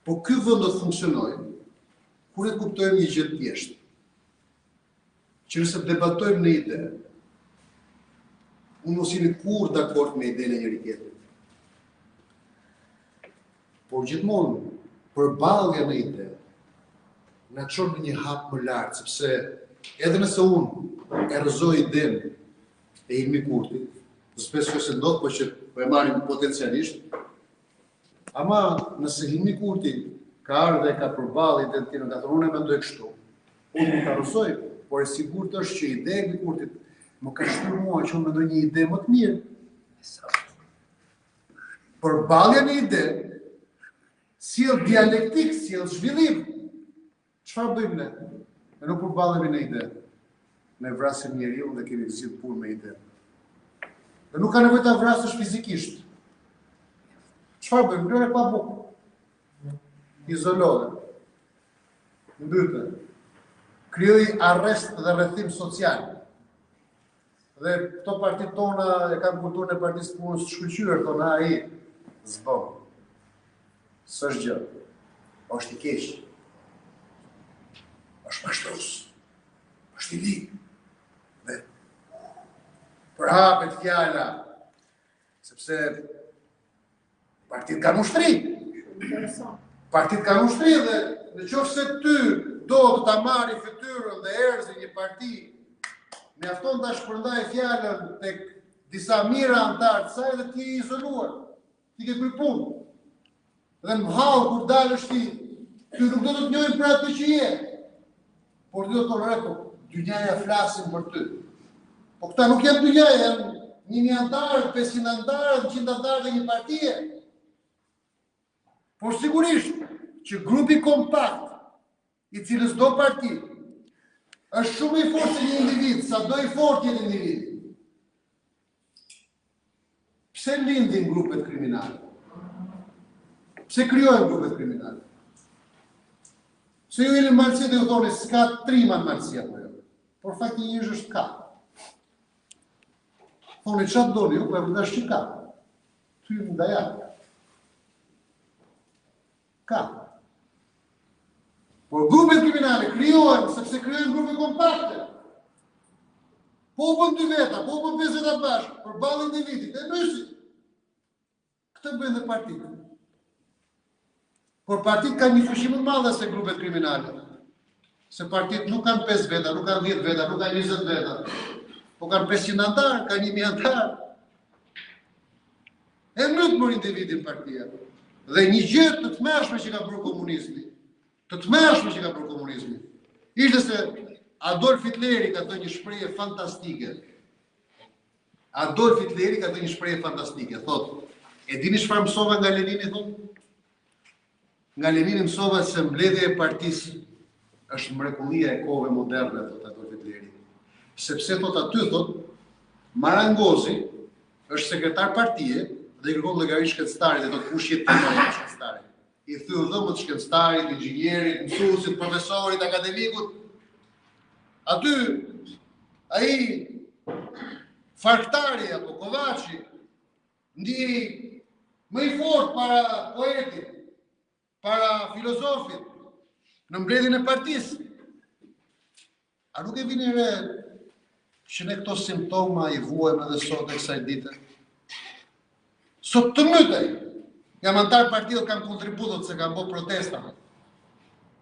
Po ky vend do të funksionojë kur e kuptojmë një gjë të thjeshtë. Që nëse debatojmë në ide, unë mos jeni kurrë dakord me idenë e njëri tjetrit. por gjithmonë përballja në ide na çon në një hap më lart, sepse edhe nëse unë e rrëzoj idenë e Ilmi Kurtit, s'besoj se ndodh, po që po e marrim potencialisht, ama nëse Ilmi Kurti ka ardhur dhe ka përballë idenë tjetër, nga thonë unë e mendoj kështu, unë nuk ta rrëzoj, por e sigurt është që ideja e Ilmi Kurtit më ka shtyr mua që unë mendoj një ide më të mirë. Përballja në ide, sjell dialektik, sjell zhvillim. Çfarë bëjmë ne? Ne nuk përballemi në ide. Ne vrasim njeriu dhe kemi vizitë punë me ide. Dhe nuk ka nevojë ta vrasësh fizikisht. Çfarë bëjmë? Lëre pa bukë. Izolohe. Mbytë. Krijoj arrest dhe rrethim social. Dhe këto partit tona e kanë kulturën e partisë punës të shkëlqyer, thonë ai zbon. S'është gjë. Është i keq. Është mashtrues. Është i ligë. Dhe përhapet fjala, sepse partit kanë ushtri. Partit kanë ushtri dhe në qoftë se ty do të ta marrë fytyrën dhe erëzin një parti, mjafton ta shpërndaj fjalën tek disa mira antarë të saj dhe ti je izoluar. Ti ke bërë punë. Dhe në hall kur dalësh ti nuk do të njohin për atë që je. Por ti do të thonë, po, dynjaja flasin për ty. Po këta nuk janë dynjaja, janë 1000 antarë, 500 antarë, 100 antarë dhe një partie. Por sigurisht që grupi kompakt, i cilës do parti, është shumë i fortë se një individ, sa do i fortë jetë individ. Pse lindin grupet kriminale? Pse kryojnë grupet kriminale? Se ju jeni marësia dhe ju thoni, s'ka trima në marësia për jo. Por fakti njësh është ka. Thoni, qatë doni ju, për vëdash që ka. Ty më da jakë. Ka. Por grupet kriminale kryojnë, sepse kryojnë grupe kompakte. Po u bën 2 veta, po u bën 5 veta bashkë, për balë individit, e mësit. Këtë bëjnë dhe partitë. Por partitë kanë një fuqi më të madhe se grupet kriminale. Se partitë nuk kanë 5 veta, nuk kanë 10 veta, nuk kanë 20 veta. Po kanë 500 antarë, kanë 1000 antarë. E mëtë mërë individin partia. Dhe një gjë të tmerrshme që ka bërë komunizmi. Të tmerrshme që ka bërë komunizmi. Ishte se Adolf Hitleri ka thënë një shprehje fantastike. Adolf Hitleri ka thënë një shprehje fantastike. Thotë, e dini çfarë mësova nga Lenini, thotë? Nga Lenini mësova se mbledhja e partisë është mrekullia e kohëve moderne, thotë Adolf Hitleri. Sepse thotë aty, thotë, Marangozi është sekretar partie dhe i kërkon llogari shkencëtarit dhe thotë kush je ti llogari shkencëtarit. I thyu dhëmët shkencëtarit, inxhinierit, mësuesit, profesorit, akademikut. Aty ai Farktari apo Kovaçi ndihej më i fortë para poetit, para filozofit, në mbledhjen e partisë. A nuk e vini re që ne këto simptoma i vuajmë edhe sot e kësaj dite? Sot të mytej, jam antar partive kanë kontributot se kanë bërë protesta,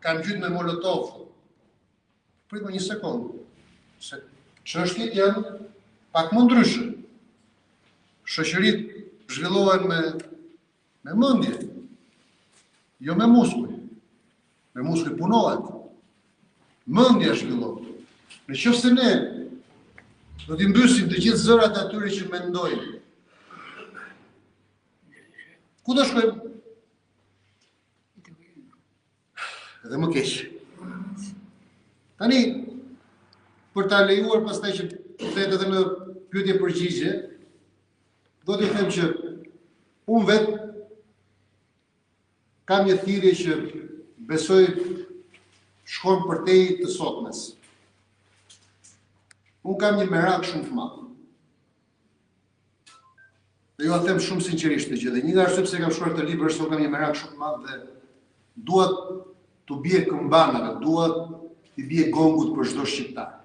kanë gjytë me Molotov. Pritmë një sekundë, se çështjet janë pak më ndryshe. Shoqëritë zhvillohen me mendje, jo me muskuj. Me muskuj punohet. Mendja zhvillohet. Në qoftë se ne do t'i mbysim të gjithë zërat e atyre që mendojnë, ku do shkojmë? Edhe më keq. Tani, për ta lejuar pastaj që flet edhe në pyetje përgjigje, do t'ju them që unë vetë kam një thirrje që besoj shkon përtej të sotmes. Unë kam një merak shumë të madh. Dhe ju a them shumë sinqerisht të gjë. Dhe një nga arsyet pse kam shkruar këtë libër është se kam një merak shumë të madh dhe duhet të bie këmbanave, duhet të bie gongut për çdo shqiptar.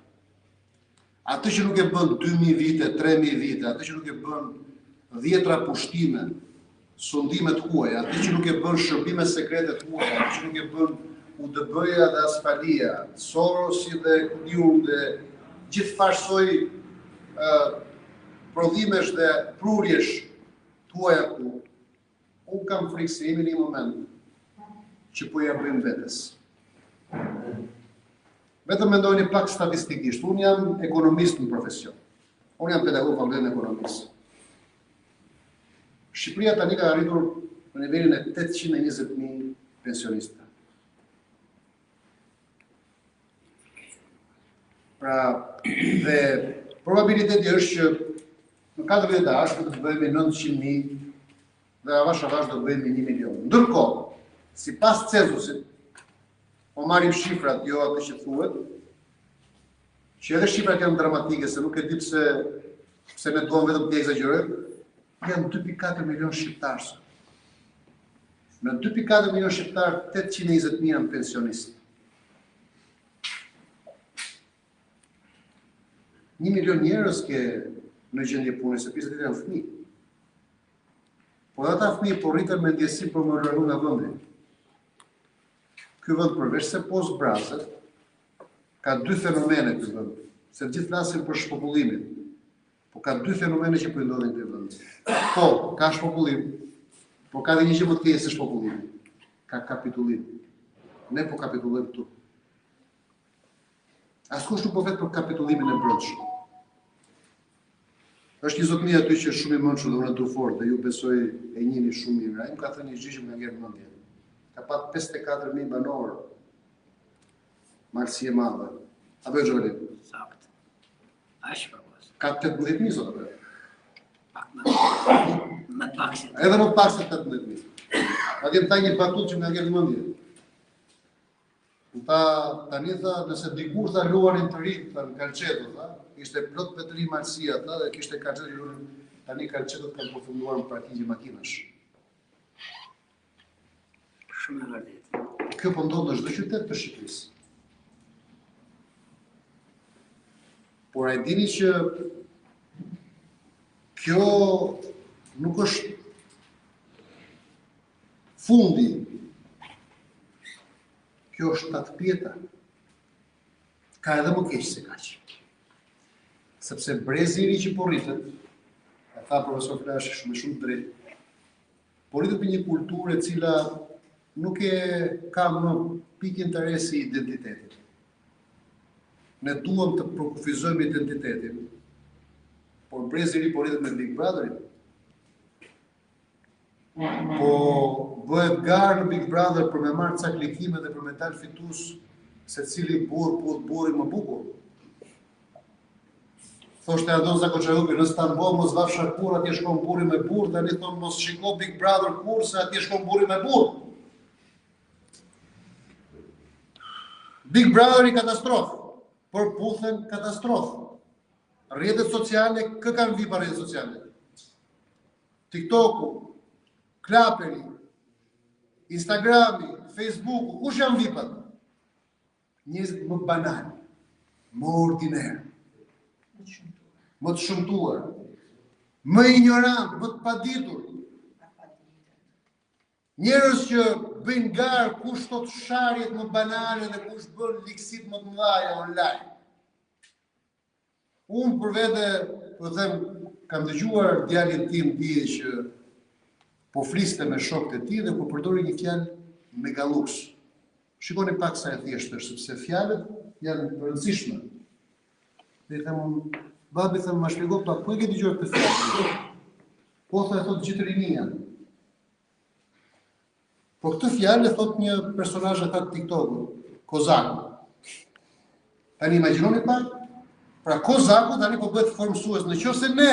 Atë që nuk e bën 2000 vite, 3000 vite, atë që nuk e bën 10 pushtime, sundimet huaja, aty që nuk e bën shërbime sekrete të huaja, aty që nuk e bën UDB-ja dhe Aspalia, Sorosi dhe Njur dhe gjithë farsoj prodhimesh dhe prurjesh tuaja ku, unë kam frikë se jemi një moment që po ja bëjmë vetes. Vetëm mendojni pak statistikisht, unë jam ekonomist në profesion. Unë jam pedagog fakultetin ekonomist. Shqipëria tani ka arritur në nivelin e 820.000 pensionistë. Pra, dhe probabiliteti është që në 4 vjet të ardhshme do të bëhemi 900.000 dhe avash do bëhemi 1 milion. Ndërkohë, sipas censusit, po marrim shifrat, jo atë që thuhet, që edhe shifrat janë dramatike, se nuk e di pse ne duam vetëm të egzagjerojmë, janë 2.4 milion shqiptarë. Në 2.4 milion shqiptarë, 820.000 janë pensionistë. 1 milion njerëz ke në gjendje pune, se pjesët e janë fëmijë. Po ata fëmijë po rriten me ndjesi për më largu nga vendi. Ky vend përveç se post brazët, ka 2 fenomene ky vend, se gjithë flasin për shpopullimin. Po ka 2 fenomene që po ndodhin këtu vend. Po, ka shpopullim, po ka dhe një gjë më të keqe se shpopullim. Ka kapitullim. Ne po kapitullojmë këtu. Askush nuk po vet për kapitullimin e brendshëm. Është një zotëri aty që është shumë i mençur dhe unë e dua fort dhe ju besoj e njihni shumë mirë. Ai më ka thënë një gjë që më ngel mendjen. Ka pat 54.000 banor. Malsi e madhe. Apo Xholi? Sakt. Ashtu pas. Ka 18.000 zotë. Më pak se. Edhe më pak se 18.000. Atje më tha një batut që më ngel mendjen. Tani tha, nëse dikur tha luanin të rinj, tha në Calceto, tha, ishte plot Petri Marsia, tha, dhe kishte Calceto që luanin, tani Calcetot kanë përfunduar në parkingje makinash. Shumë e vërtetë. Kjo po ndodh në çdo qytet të Shqipërisë. Por ai dini që kjo nuk është fundi. Kjo është 8 pjeta. Ka edhe më keq se kaq. Sepse brezi i ri që po rritet, e tha profesor Flashi shumë drejt, po rritet për një kulturë e cila nuk e ka më pikë interesi identitetit. Ne duam të prokufizojmë identitetin, por brezi i ri po rritet me Big Brotherin. Po bëhet garë në Big Brother për me marrë ca klikime dhe për me dalë fitus se cili burr puth burrin më bukur. Thoshte Adon Zakoçajubi, në Stamboll mos vaf sharpur, atje shkon burri me burr, tani thon mos shiko Big Brother kur se atje shkon burri me burr. Big Brother i katastrofë, por puthen katastrofë. Rrjetet sociale, kë kanë vi pa rrjetet sociale? TikToku, Klaperi, Instagrami, Facebooku, kush janë vipat? Njerëzit më banal, më ordiner, më të shëmtuar, më ignorant, më të paditur. Njerëz që bëjnë garë kush thot sharjet më banale dhe kush bën liksit më të mëdha online. Unë për vete, po them, kam dëgjuar djalin tim dje që po fliste me shokët e tij dhe po përdori një fjalë megaluks. Shikoni pak sa e thjeshtë është, sepse fjalët janë të rëndësishme. Dhe them, babi them, ma shpjego pak, po e ke dëgjuar këtë fjalë? Po e thot gjithë rinia. Po këtë fjalë e thot një personazh e tat TikToku, Kozaku. Tani imagjinoni pak, pra Kozaku tani po bëhet formsues, nëse ne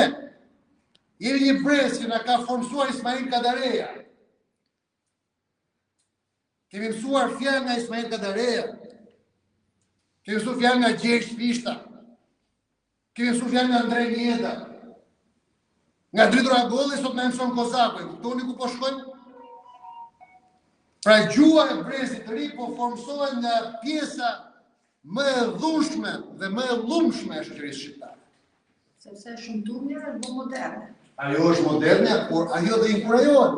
jemi një brez që na ka formsuar Ismail Kadareja. Kemi mësuar fjalë nga Ismail Kadareja. Kemi mësuar fjalë nga Gjergj Fishta. Kemi mësuar fjalë nga Andrej Njeda. Nga Dritur Agolli sot na mëson Kozaku. Kuptoni ku po shkojmë? Pra gjua e brezit të ri po formsohet nga pjesa më e dhunshme dhe më e llumshme e shoqërisë shqiptare. Sepse shëmtumja është më moderne. Ajo është moderne, por ajo dhe inkurajohet.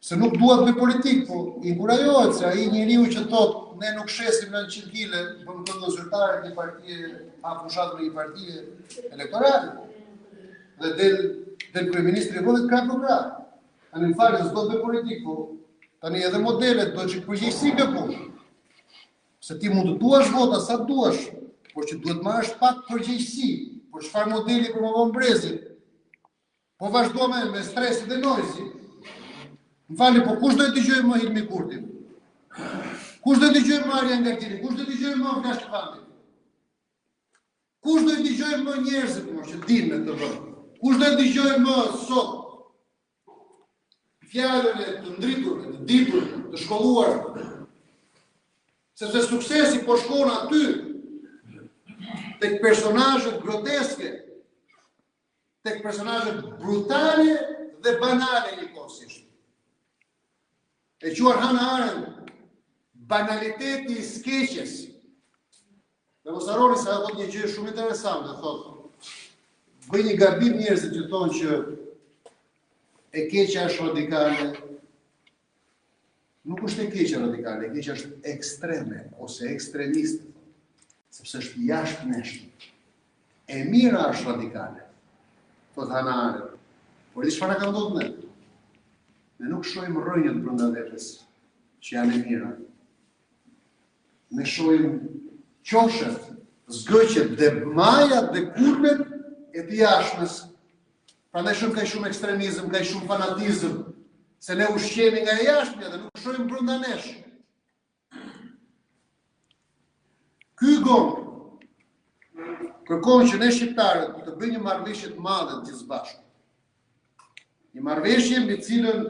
Se nuk duhet me politikë, po inkurajohet se ai njeriu që thotë ne nuk shesim 900 kile për të qenë zyrtar në një parti apo fushat në një parti elektorale. Dhe del kryeministri i vendit krah për krah. Tani në fakt s'do të bëj politikë, po tani edhe modelet do të përgjegjësi kjo punë. Se ti mund të duash vota sa duash, por që duhet marrësh pak përgjegjësi, por çfarë modeli për më vonë brezin. Po vazhdo me stresin dhe nojzin. Më fali, po kush do të dëgjojë më Hilmi Kurtin? Kush do të dëgjojë më Arjan Gartini? Kush do të dëgjojë më Flash Shqipani? Kush do të dëgjojë më njerëzit që dinë me të vënd? Kush do të dëgjojë më sot fjalën e të ndritur, të ditur, të shkolluar? Sepse suksesi po shkon aty tek personazhet groteske, tek personazhet brutale dhe banale njëkohësisht. E quar Hannah Arendt banaliteti i skeqjes. Dhe mos harroni se ajo thotë një gjë shumë interesante, thotë bëj një gabim njerëzit që thonë që e keqja është radikale. Nuk është e keqja radikale, e keqja është ekstreme ose ekstremiste, sepse është jashtë neshme. E mira është radikale, thotë Hannah Arendt. Por di çfarë ka ndodhur ne? Ne nuk shohim rrënjët brenda vetes që janë e mira. Ne shohim qoshet, zgëqet dhe majat dhe kulmet e të jashtmes. Prandaj shohim ka shumë ekstremizëm, ka shumë fanatizëm, se ne ushqemi nga e jashtmja dhe nuk shohim brenda nesh. Ky gon kërkon që ne shqiptarët të bëjmë një marrëveshje të madhe të gjithë së bashku. Një marrëveshje mbi cilën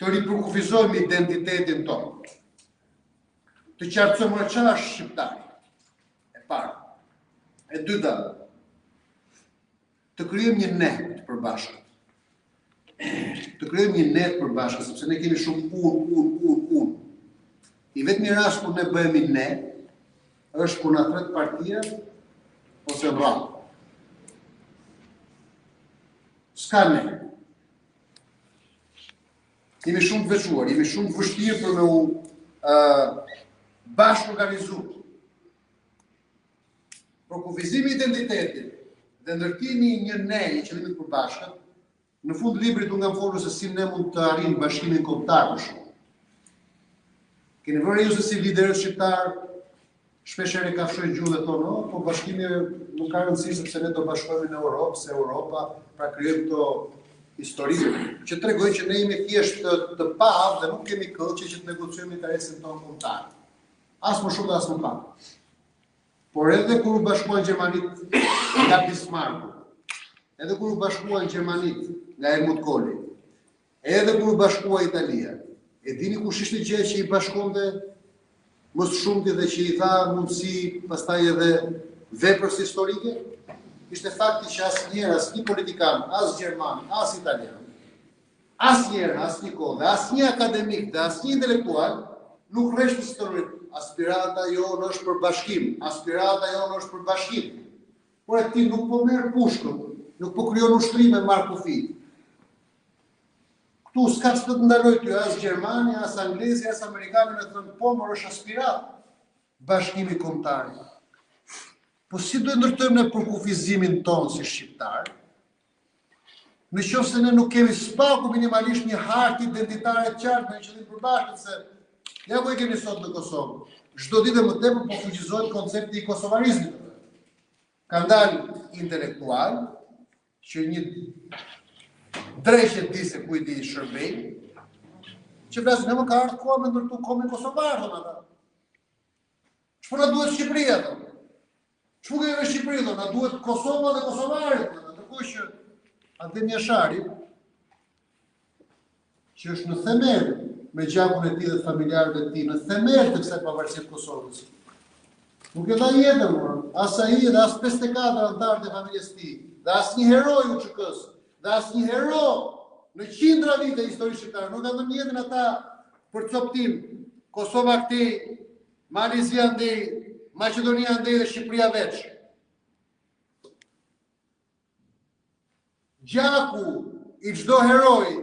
të ripërkufizojmë identitetin tonë. Të qartësojmë çfarë është shqiptari. E parë. E dyta, të krijojmë një ne të përbashkët. Të krijojmë një ne të përbashkët, sepse ne kemi shumë unë. I vetmi rast kur ne bëhemi ne, është kur na thret partia ose vrap. S'ka ne. Jemi shumë të veçuar, jemi shumë të vështirë për me u bashkë organizu. Por kufizimi i identitetit dhe ndërtimi i një ne, një qëllimit përbashkët, në fund librit unë kam folur se si ne mund të arrijmë bashkimin kombëtar më shumë. Keni vënë ju se si liderët shqiptar shpeshherë e kafshojnë gjuhë dhe thonë, po bashkimi nuk ka rëndësi sepse ne do bashkohemi në Europë, se Europa pra krijojmë këto historisë, që tregojnë që ne jemi thjesht të pahavë dhe nuk kemi këllë që të negociojmë interesin tonë kombëtar. As më shumë dhe as më pak. Por edhe kur u bashkuan Gjermanit nga Bismarck, edhe kur u bashkuan Gjermanit nga Helmut Kohli, edhe kur u bashkua Italia, e dini kush ishte gjë që i bashkonte më së shumti dhe që i dha mundësi pastaj edhe veprës historike? Ishte fakti që asnjëherë asnjë politikan, as gjerman, as italian, asnjëherë, asnjë kohë, dhe asnjë akademik, dhe asnjë intelektual nuk rreshti historinë. Aspirata jonë është për bashkim, aspirata jonë është për bashkim. Por e ti nuk po merr pushkën, nuk po krijon ushtrime marr kufi. Ktu s'ka që të ndaloj ty as gjermani, as anglezi, as amerikani me thënë po, por është aspirat bashkimi kombëtar. Po si do ndërtojmë në përkufizimin tonë si shqiptar? Në qoftë se ne nuk kemi spaku minimalisht një hartë identitare të qartë në qëllim përbashkët, se ja ku e kemi sot në Kosovë. Çdo ditë më tepër po fuqizohet koncepti i kosovarizmit. Ka dalë intelektual që një drejtë di se ku i di shërbej, që flasin ne më ka ardhur koha me ndërtu komin kosovar thonë ata. Çfarë na duhet Shqipëria thonë? Çfarë kemi në Shqipëri thonë? Na duhet Kosova dhe kosovarët thonë. Ndërkohë që Adem Jashari, që është në themel me gjakun e tij dhe familjarëve të tij, në themel të kësaj pavarësie të Kosovës. Nuk e dha jetën, as ai dhe as 54 antarët e familjes së tij, dhe as një heroj UÇK-s, dhe as një hero në qindra vite historisë shqiptare, nuk ka dhënë jetën ata për coptim. Kosova këtej, Malizia ndej, Maqedonia ndej dhe Shqipëria veç. Gjaku i çdo heroi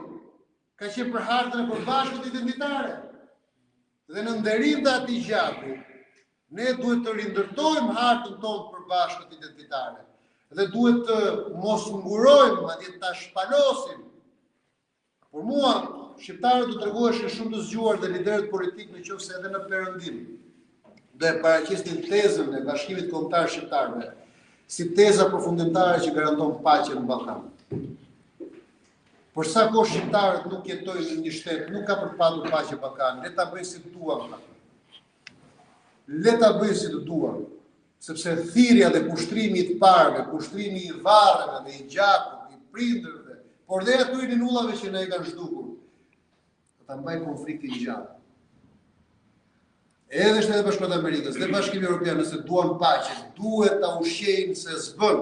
ka qenë për hartën e përbashkët identitare. Dhe në nderim të atij gjaku, ne duhet të rindërtojmë hartën tonë të përbashkët identitare. Dhe duhet të mos ngurojmë, madje ta shpalosim. Por mua, shqiptarët do tregueshin shumë të zgjuar dhe liderët politikë nëse edhe në Perëndim do e paraqesin tezën e Bashkimit Kombëtar Shqiptarëve si teza përfundimtare që garanton paqen në Ballkan. Por sa kohë shqiptarët nuk jetojnë në një shtet, nuk ka për të patur paqe në Ballkan. Le ta bëjnë si të duam. Le ta bëjnë si të duam. Sepse thirrja dhe pushtrimi i të parëve, pushtrimi i varreve dhe i gjakut, i prindërve, por dhe aty i ninullave që ne i kanë zhdukur, do ta mbajnë konfliktin gjatë. Edhe Shtetet Bashkuara të Amerikës dhe Bashkimi Evropian, nëse duan paqe, duhet ta ushqejnë se s'bën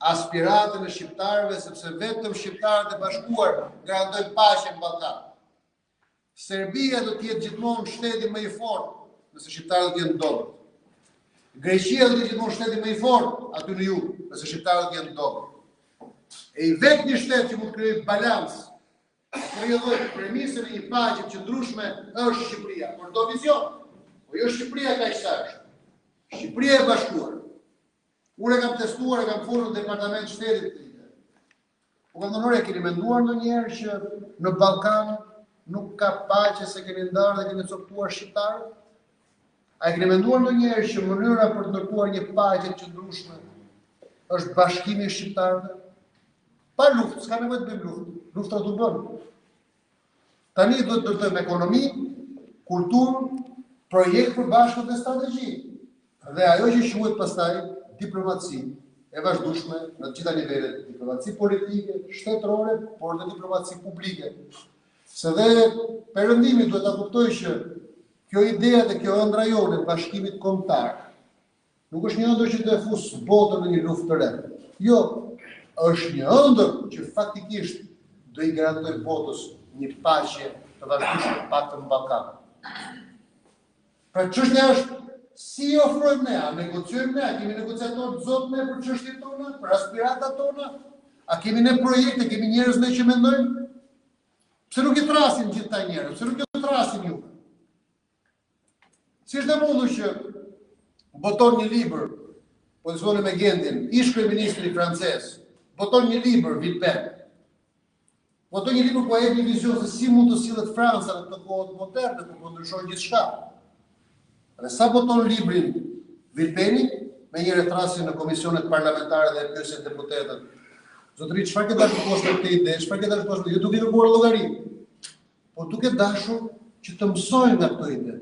aspiratën e shqiptarëve, sepse vetëm shqiptarët e bashkuar garantojnë paqen në Ballkan. Serbia do të jetë gjithmonë shteti më i fortë nëse shqiptarët do të jenë dobët. Greqia do të jetë gjithmonë shteti më i fortë aty në jug, nëse shqiptarët do të jenë dobët. E i vetë një shtet që mund të krijojë balans, krijoj premisën e një paqe të qëndrueshme është Shqipëria. Por do vizion. Po jo Shqipëria kaq sa është. Shqipëria e bashkuar. Unë e kam testuar, e kam folur në departament shtetit të ide. Po kanonore, keni menduar ndonjëherë që në Ballkan nuk ka paqe se keni ndarë dhe keni coptuar shqiptarët? A keni menduar ndonjëherë që mënyra për të ndërtuar një paqe të qëndrueshme është bashkimi i shqiptarëve? Pa luftë, s'ka nevojë të bëjmë luftë. Luftra do bën. Tani do të ndërtojmë ekonomi, kulturë, projekt përbashkët dhe strategji. Dhe ajo që quhet pastaj diplomaci e vazhdueshme në të gjitha nivelet, diplomaci politike, shtetërore, por dhe diplomaci publike. Se dhe Perëndimi duhet ta kuptojë që kjo ide dhe kjo ëndra jone e bashkimit kombëtar nuk është një ëndër që do e fusë botën në një luftë të re. Jo, është një ëndër që faktikisht do i garantojë botës një paqe të vazhdueshme paktën në Ballkan. Pra çështja është si ofrojmë ne, a negociojmë ne, a kemi negociatorë të zotë ne për çështjet tona, për aspiratat tona, a kemi ne projekte, kemi njerëz ne që mendojnë? Pse nuk i thrasin gjithë ta njerëz, pse nuk i thrasin ju? Si është e mundur që boton një libër, pozicioni me Gendin, ish kryeministri francez, boton një libër Villepin. Boton një libër ku ai jep një vizion se si mund të sillet Franca në këtë kohë moderne, ku po ndryshon gjithçka. Dhe sa boton librin Villepini, me njëre thrasin në komisionet parlamentare dhe pyesin deputetët. Zotëri, çfarë ke dashur poshtë këtë ide? Çfarë ke dashur poshtë? Jo duke kërkuar llogari, por duke dashur që të mësojnë nga këto ide.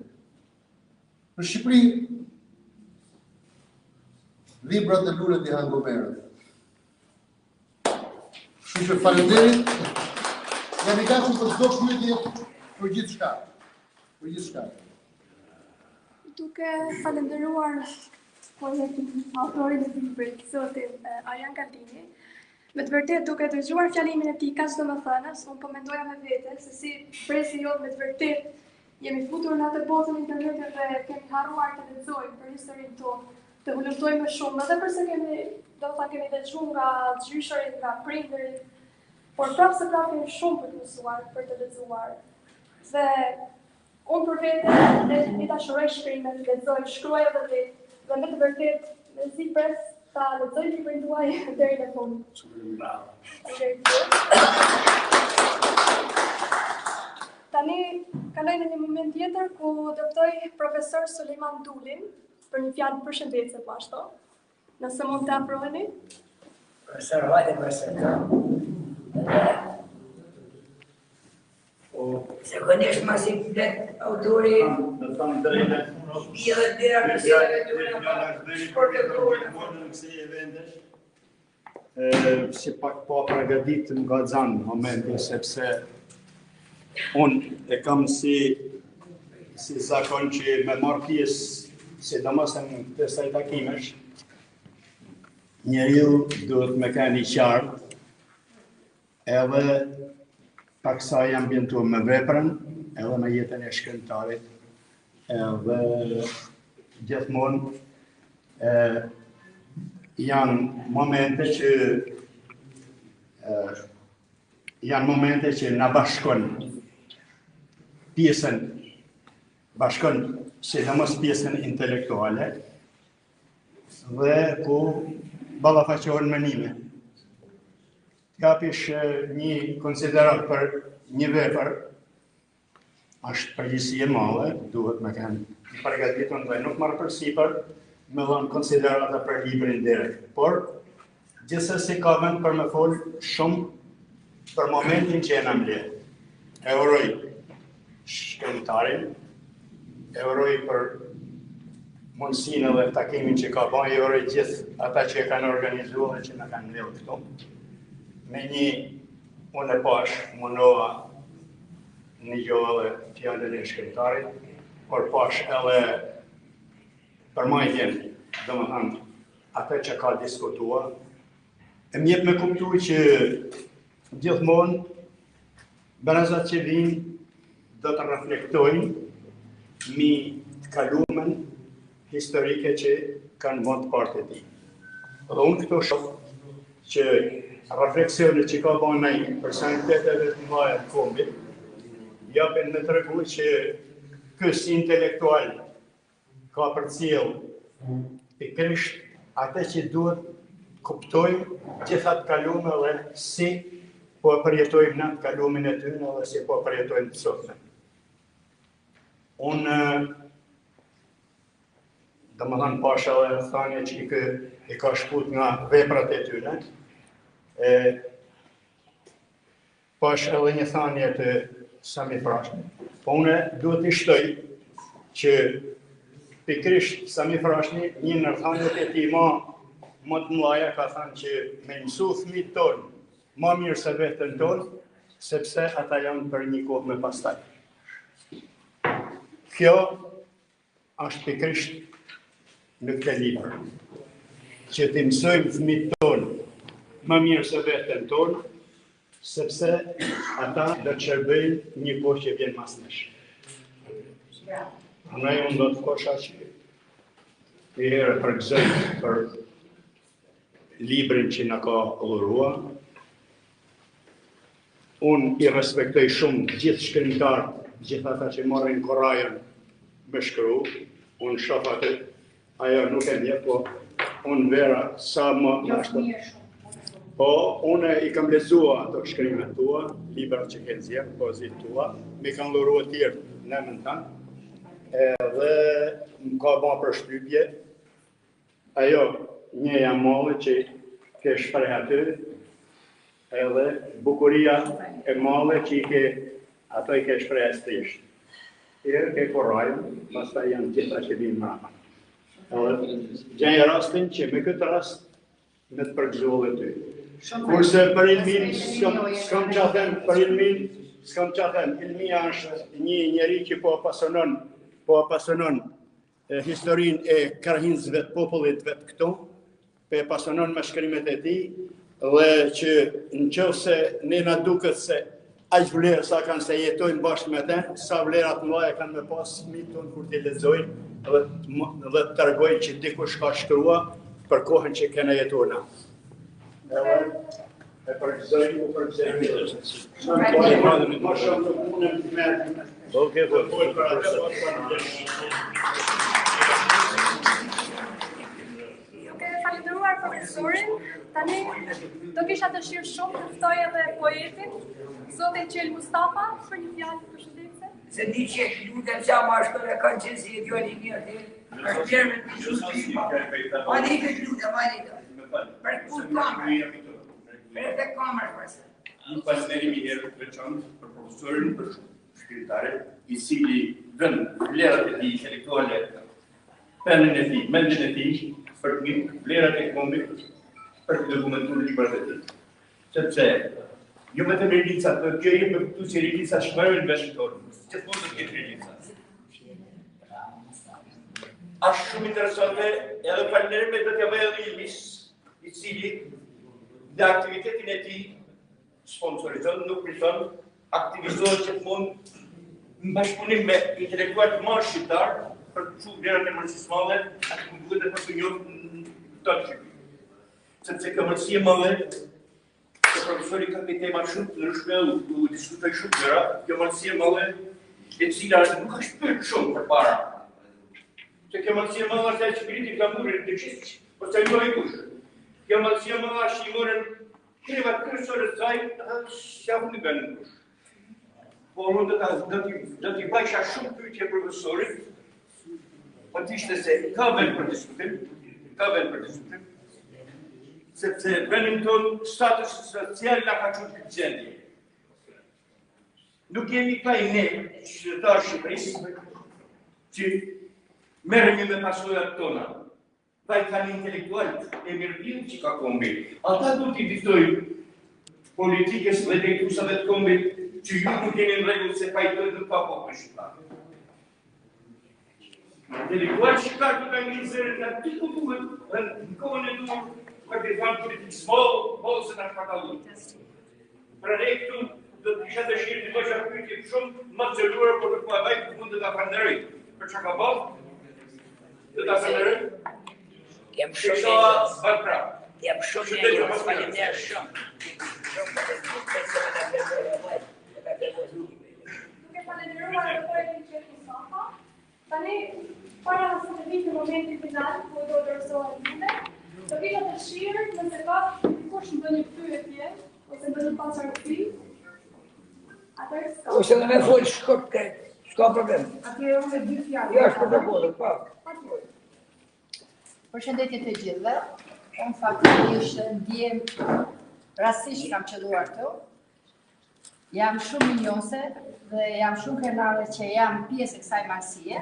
Në Shqipëri, librat e lulet i hangomerët. Kështu që faleminderit, jam i gatshëm për çdo pyetje, për gjithçka. Për gjithçka. Duke falendëruar autorin e librit, zotin Arjan Kaldini, me të vërtet duke dëgjuar fjalimin e tij kaq domethënës, unë po mendoja me vete se si presi jote me të vërtet jemi futur në atë botën internetit dhe kemi harruar të lexojmë për historinë tonë, të hulumtojmë shumë, edhe përse kemi dëgjuar nga gjyshërit, nga prindërit, por prapë se prapë kemi shumë për të mësuar, për të lexuar. Dhe unë për vete i dashuroj shkrimet, lexoj, shkruaj edhe vetë, dhe me të vërtet me si pres ta lexoj librin tuaj deri në fund. Tani kaloj në një moment tjetër ku do ftoj profesor Sulejman Dulin për një fjalë përshëndetje po ashtu. Nëse mund të afroheni. Profesor Vajte Profesor. Zakonisht mas i flet autori do të thonë drejtë i edhe dera në sjellje të tyre për të në kësaj eventesh. Si pak po përgatitem nga xhan në momentin sepse unë e kam si zakon që me marr pjesë sidomos në kësaj takimesh. Njeriu duhet me kanë i qartë edhe paksa jam ambientuar me veprën, edhe me jetën e shkrimtarit, edhe gjithmonë janë momente që janë momente që na bashkon pjesën, sidomos pjesën intelektuale, dhe ku ballafaqohen menime. Kapish një konsiderat për një vepër, është përgjithësi e madhe, duhet me kanë përgatitur dhe nuk marrë përsipër me dhënë konsiderata për librin direkt. Por, gjithsesi ka vend për me fol shumë për momentin që jena mle. E uroj shkrimtarin, e uroj për mundësinë dhe takimin që ka bën, e uroj gjithë ata që e kanë organizuar dhe që na kanë mbledhur këtu. Me një, unë e pash, mundoha një gjohë dhe fjallën e shkrimtarit, por pash edhe përmajtjen, dhe më thënë, atë që ka diskutua, e mjep me kuptu që gjithmonë barazat që vinë do të reflektojnë mi të kalumen historike që kanë vënd part e ti. Dhe unë këto shoh që refleksionet që ka bënë nej për saniteteve të mëdha të kombit, japin me tregu që ky intelektual ka përcjell pikërisht atë që duhet kuptojmë gjitha të kalume dhe si po përjetojmë në të kalumin e tyne dhe si po përjetojmë të sotme. Unë dhe më thënë pasha dhe thanje që i ka shkut nga veprat e tyne, pash edhe një thanje të Sami Frashni. Po une duhet i shtoj që pikrisht Sami Frashni një në thanjet e ti më të mëdha ka thënë që me mësu fëmijët tonë më mirë se vetën tonë, sepse ata janë për një kohë me pastaj. Kjo është pikrisht në këtë libër, që të mësojmë fëmijët tonë më mirë se vetën tonë, sepse ata do të shërbejnë një kohë që vjen mas nesh. Andaj unë do të thosha që një herë përgëzoj për librin që na ka dhurua. Unë i respektoj shumë gjithë shkrimtarët, gjithë ata që morrin korajën me shkru. Unë shoh atë, ajo nuk e ndjek, po unë vera sa më ashtu. Po, unë i kam lexuar ato shkrimet tua, librat që ke nxjerr, poezitë tua, më kanë dhuruar të tjerë në emrin tënd. Edhe më ka bërë përshtypje ajo një jamolli që ke shpreh aty, edhe bukuria e madhe që ato i ke shpreh stisht. Herë ke korajën, pastaj janë gjitha që vinë mbrapa. Edhe gjej rastin që me këtë rast me të përgëzuar ty. Kurse për Ilmin, s'kam qa them për Ilmin, Ilmia është një njeri që po apasionon historinë e krahinësve të popullit vetë këtu, po apasionon me shkrimet e tij, dhe që nëse ne na duket se aq vlerë sa kanë se jetojnë bashkë me te, sa vlerat mëdha kanë me pas fëmijët tonë kur t'i lexojnë dhe të tregojnë që dikush ka shkruar për kohën që kena jetuar na. E përgëzoj, u përgëzoj. Ma shumë nuk mundem të merë. Duke falenderuar profesorin, tani do kisha dëshirë shumë të ftoj edhe poetin, zotin Qel Mustafa, për një fjalë përshëndetje. Se di që lutem qa ma shkore kanë qenë si e djoli mirë të është tjerë me të shumë. Ani i këtë lutem, ani të. Për këtë kamerë. Për këtë kamerë përse. Një falënderim i herë të veçantë për profesorin, për shkrimtarin, i cili vën vlerat e tij intelektuale, penën e tij, mendjen e tij, për të vlerat e kombit, për të dokumentuar librat e tij. Sepse jo vetëm Rilica, por kjo jep për këtu që Rilica shkruajnë vetëm tonë. Gjithmonë do të ketë Rilica. Është shumë interesante, edhe falënderim me do t'ja bëj edhe Ilmis, i cili dhe aktivitetin e tij sponsorizon, nuk priton, aktivizohet gjithmonë në bashkëpunim me intelektual të madh shqiptar për të çuar vlerat e mërësisë madhe, atë ku duhet të përpunojmë në këtë Shqipëri. Sepse kjo mërësi e madhe, që profesori profesori ka një tema shumë të ndryshme, u diskutoj shumë gjëra, kjo mundësi e madhe e cila nuk ka shpyr shumë përpara. Se kjo mundësi e madhe është ajo që griti flamurin të gjithë, po të njëjë kush. Kjo mundësi e madhe është i morën krevat kryesore të saj, s'ja fundi bën kush. Po unë do t'i bajsha shumë pyetje profesorit, po t'ishte se ka vend për diskutim, sepse vendin tonë status social na ka qenë këtë gjendje. Nuk jemi kaj ne, qytetarë Shqipërisë, që merremi me pasojat tona. Kaj kanë intelektualit e mirëbiu që ka kombi. Ata du t'i diktojnë politikës dhe drejtuesave të kombit që ju nuk jeni në rregull se pajtojnë dhe pa popën shqiptar. Intelektual shqiptar që kanë një zërë në ty ku duhet, në kohën e duhet, për të thënë politikë small se në shpatalu. Pra ne këtu do të kisha dëshirë të bëjë pyetje shumë më të zgjeruara, por nuk po e bëj të mund të ta falënderoj. Për çka ka bërë? Do ta falënderoj. Jam shumë faleminderit shumë. Duke falenderuar edhe projektin që Mustafa, tani para se të vijë në momentin final ku do dorëzohet live, do kisha dëshirë nëse ka dikush ndonjë pyetje ose ndonjë pasardhësi. Atëherë s'ka. Ose në me folë shkurt kretë, s'ka problem. Atëherë unë e dy fjalë. Jo, është për kodë, pa. Përshëndetje të gjithëve. Unë faktikisht ndjem rastisht kam qelluar këtu. Jam shumë minjose dhe jam shumë krenare që jam pjesë e kësaj marrësie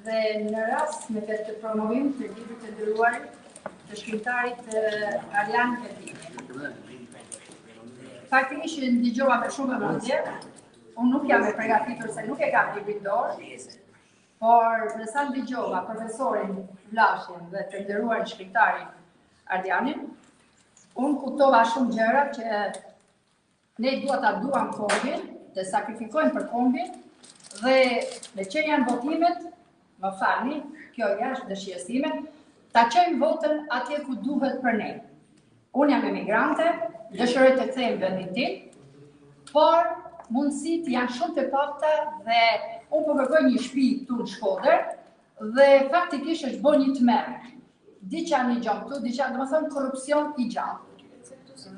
dhe në rast me të promovim të librit të ndëruarit të shkrimtarit Arjan Kerdini. Faktikisht që ndigjova me shumë vëmendje. Unë nuk jam e përgatitur se nuk e kam librin dorë, por nësa ndigjova profesorin Vlashin dhe të nderuarin shkrimtarin Ardianin, unë kuptova shumë gjëra që ne duhet ta duam kombin, të sakrifikojmë për kombin dhe me që janë votimet, më falni, kjo jashtë dëshirës time, ta qojmë votën atje ku duhet për ne. Unë jam emigrante, dëshiroj të them vendin tim, por mundësit janë shumë të pakta dhe unë po kërkoj një shtëpi këtu në Shkodër dhe faktikisht është bërë një tmerr. Diqa një gjamë këtu, diqa do më thënë korupcion i gjamë.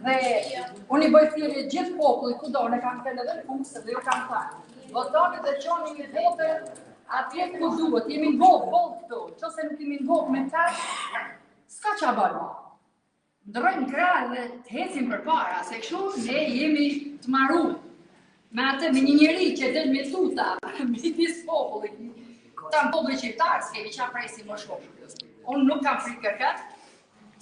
Dhe unë i bëj thirrje gjithë popullit kudo, ne kam thënë edhe në punës dhe ju kam thënë. Votoni dhe çoni një votën atje ku duhet, jemi në vot këtu. Nëse nuk jemi në vot mental, s'ka ç'a bëjmë. Ndrojmë krah dhe të hecim përpara, se kështu ne jemi të marruar. Me atë me një njeri që del me tuta, midis popullit, ta në popullit qytetar, s'kemi ç'a presim më shumë. Unë nuk kam frikë kërkat,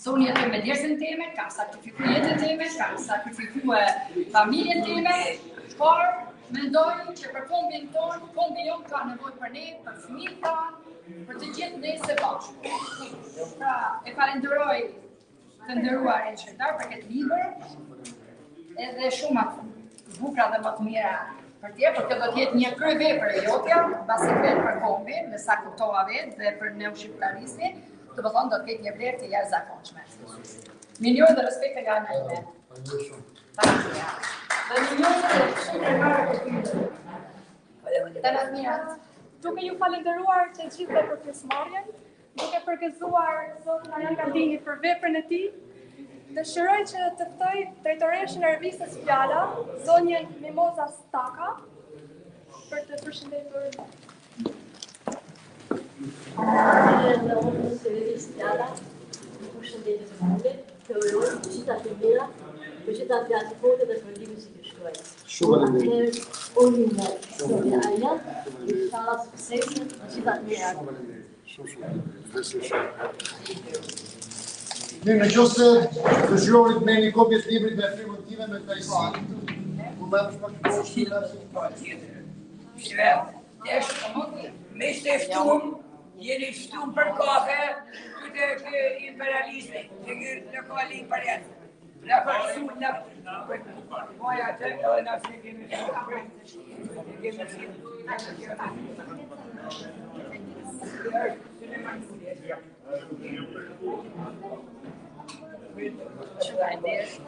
se unë jetoj me djersën time, kam sakrifikuar jetën time, kam sakrifikuar familjen time, por mendoj që për kombin tonë, kombi jonë ka nevojë për ne, për fëmijët tanë, për të gjithë ne së bashku. Pra, e falenderoj të nderuarin shkrimtar për këtë libër, edhe shumë bukra dhe më të mira për tje, por kjo do t'jetë një kryevepër e jotja, pasi vetë për kombin, me sa kuptova vetë dhe për neoshqiptarismi, të më thonë do t'ketë një vlerë të jashtëzakonshme. Minjore dhe respekte nga ana ime. Dhe minjore dhe shumë e marrë për ty. Të në mirat. Duke ju falenderuar të gjithëve për pjesëmarrjen, duke përgëzuar zotin Arjan Kerdini për veprën e tij, dëshiroj që të ftoj drejtoreshin e revistës Fjala, zonjën Mimoza Staka, për të përshëndetur. Në orës së revistë Fjala, në përshëndetje të fundit, të uroj të gjitha të mira, për gjitha të atë dhe për librin që të shkruaj. Shumë faleminderit. Unë me zonja Arjan, inshallah suksese, të gjitha të mira. Mirë, në qoftë se dëshironi të merrni kopje të librit me firmën time me kënaqësi, ku më është pak të Me ishte ftuar, jeni ftuar për kafe, këtë imperialisme, në koalin për jetë. Në përsu, në moja të në frikimi Faleminderit.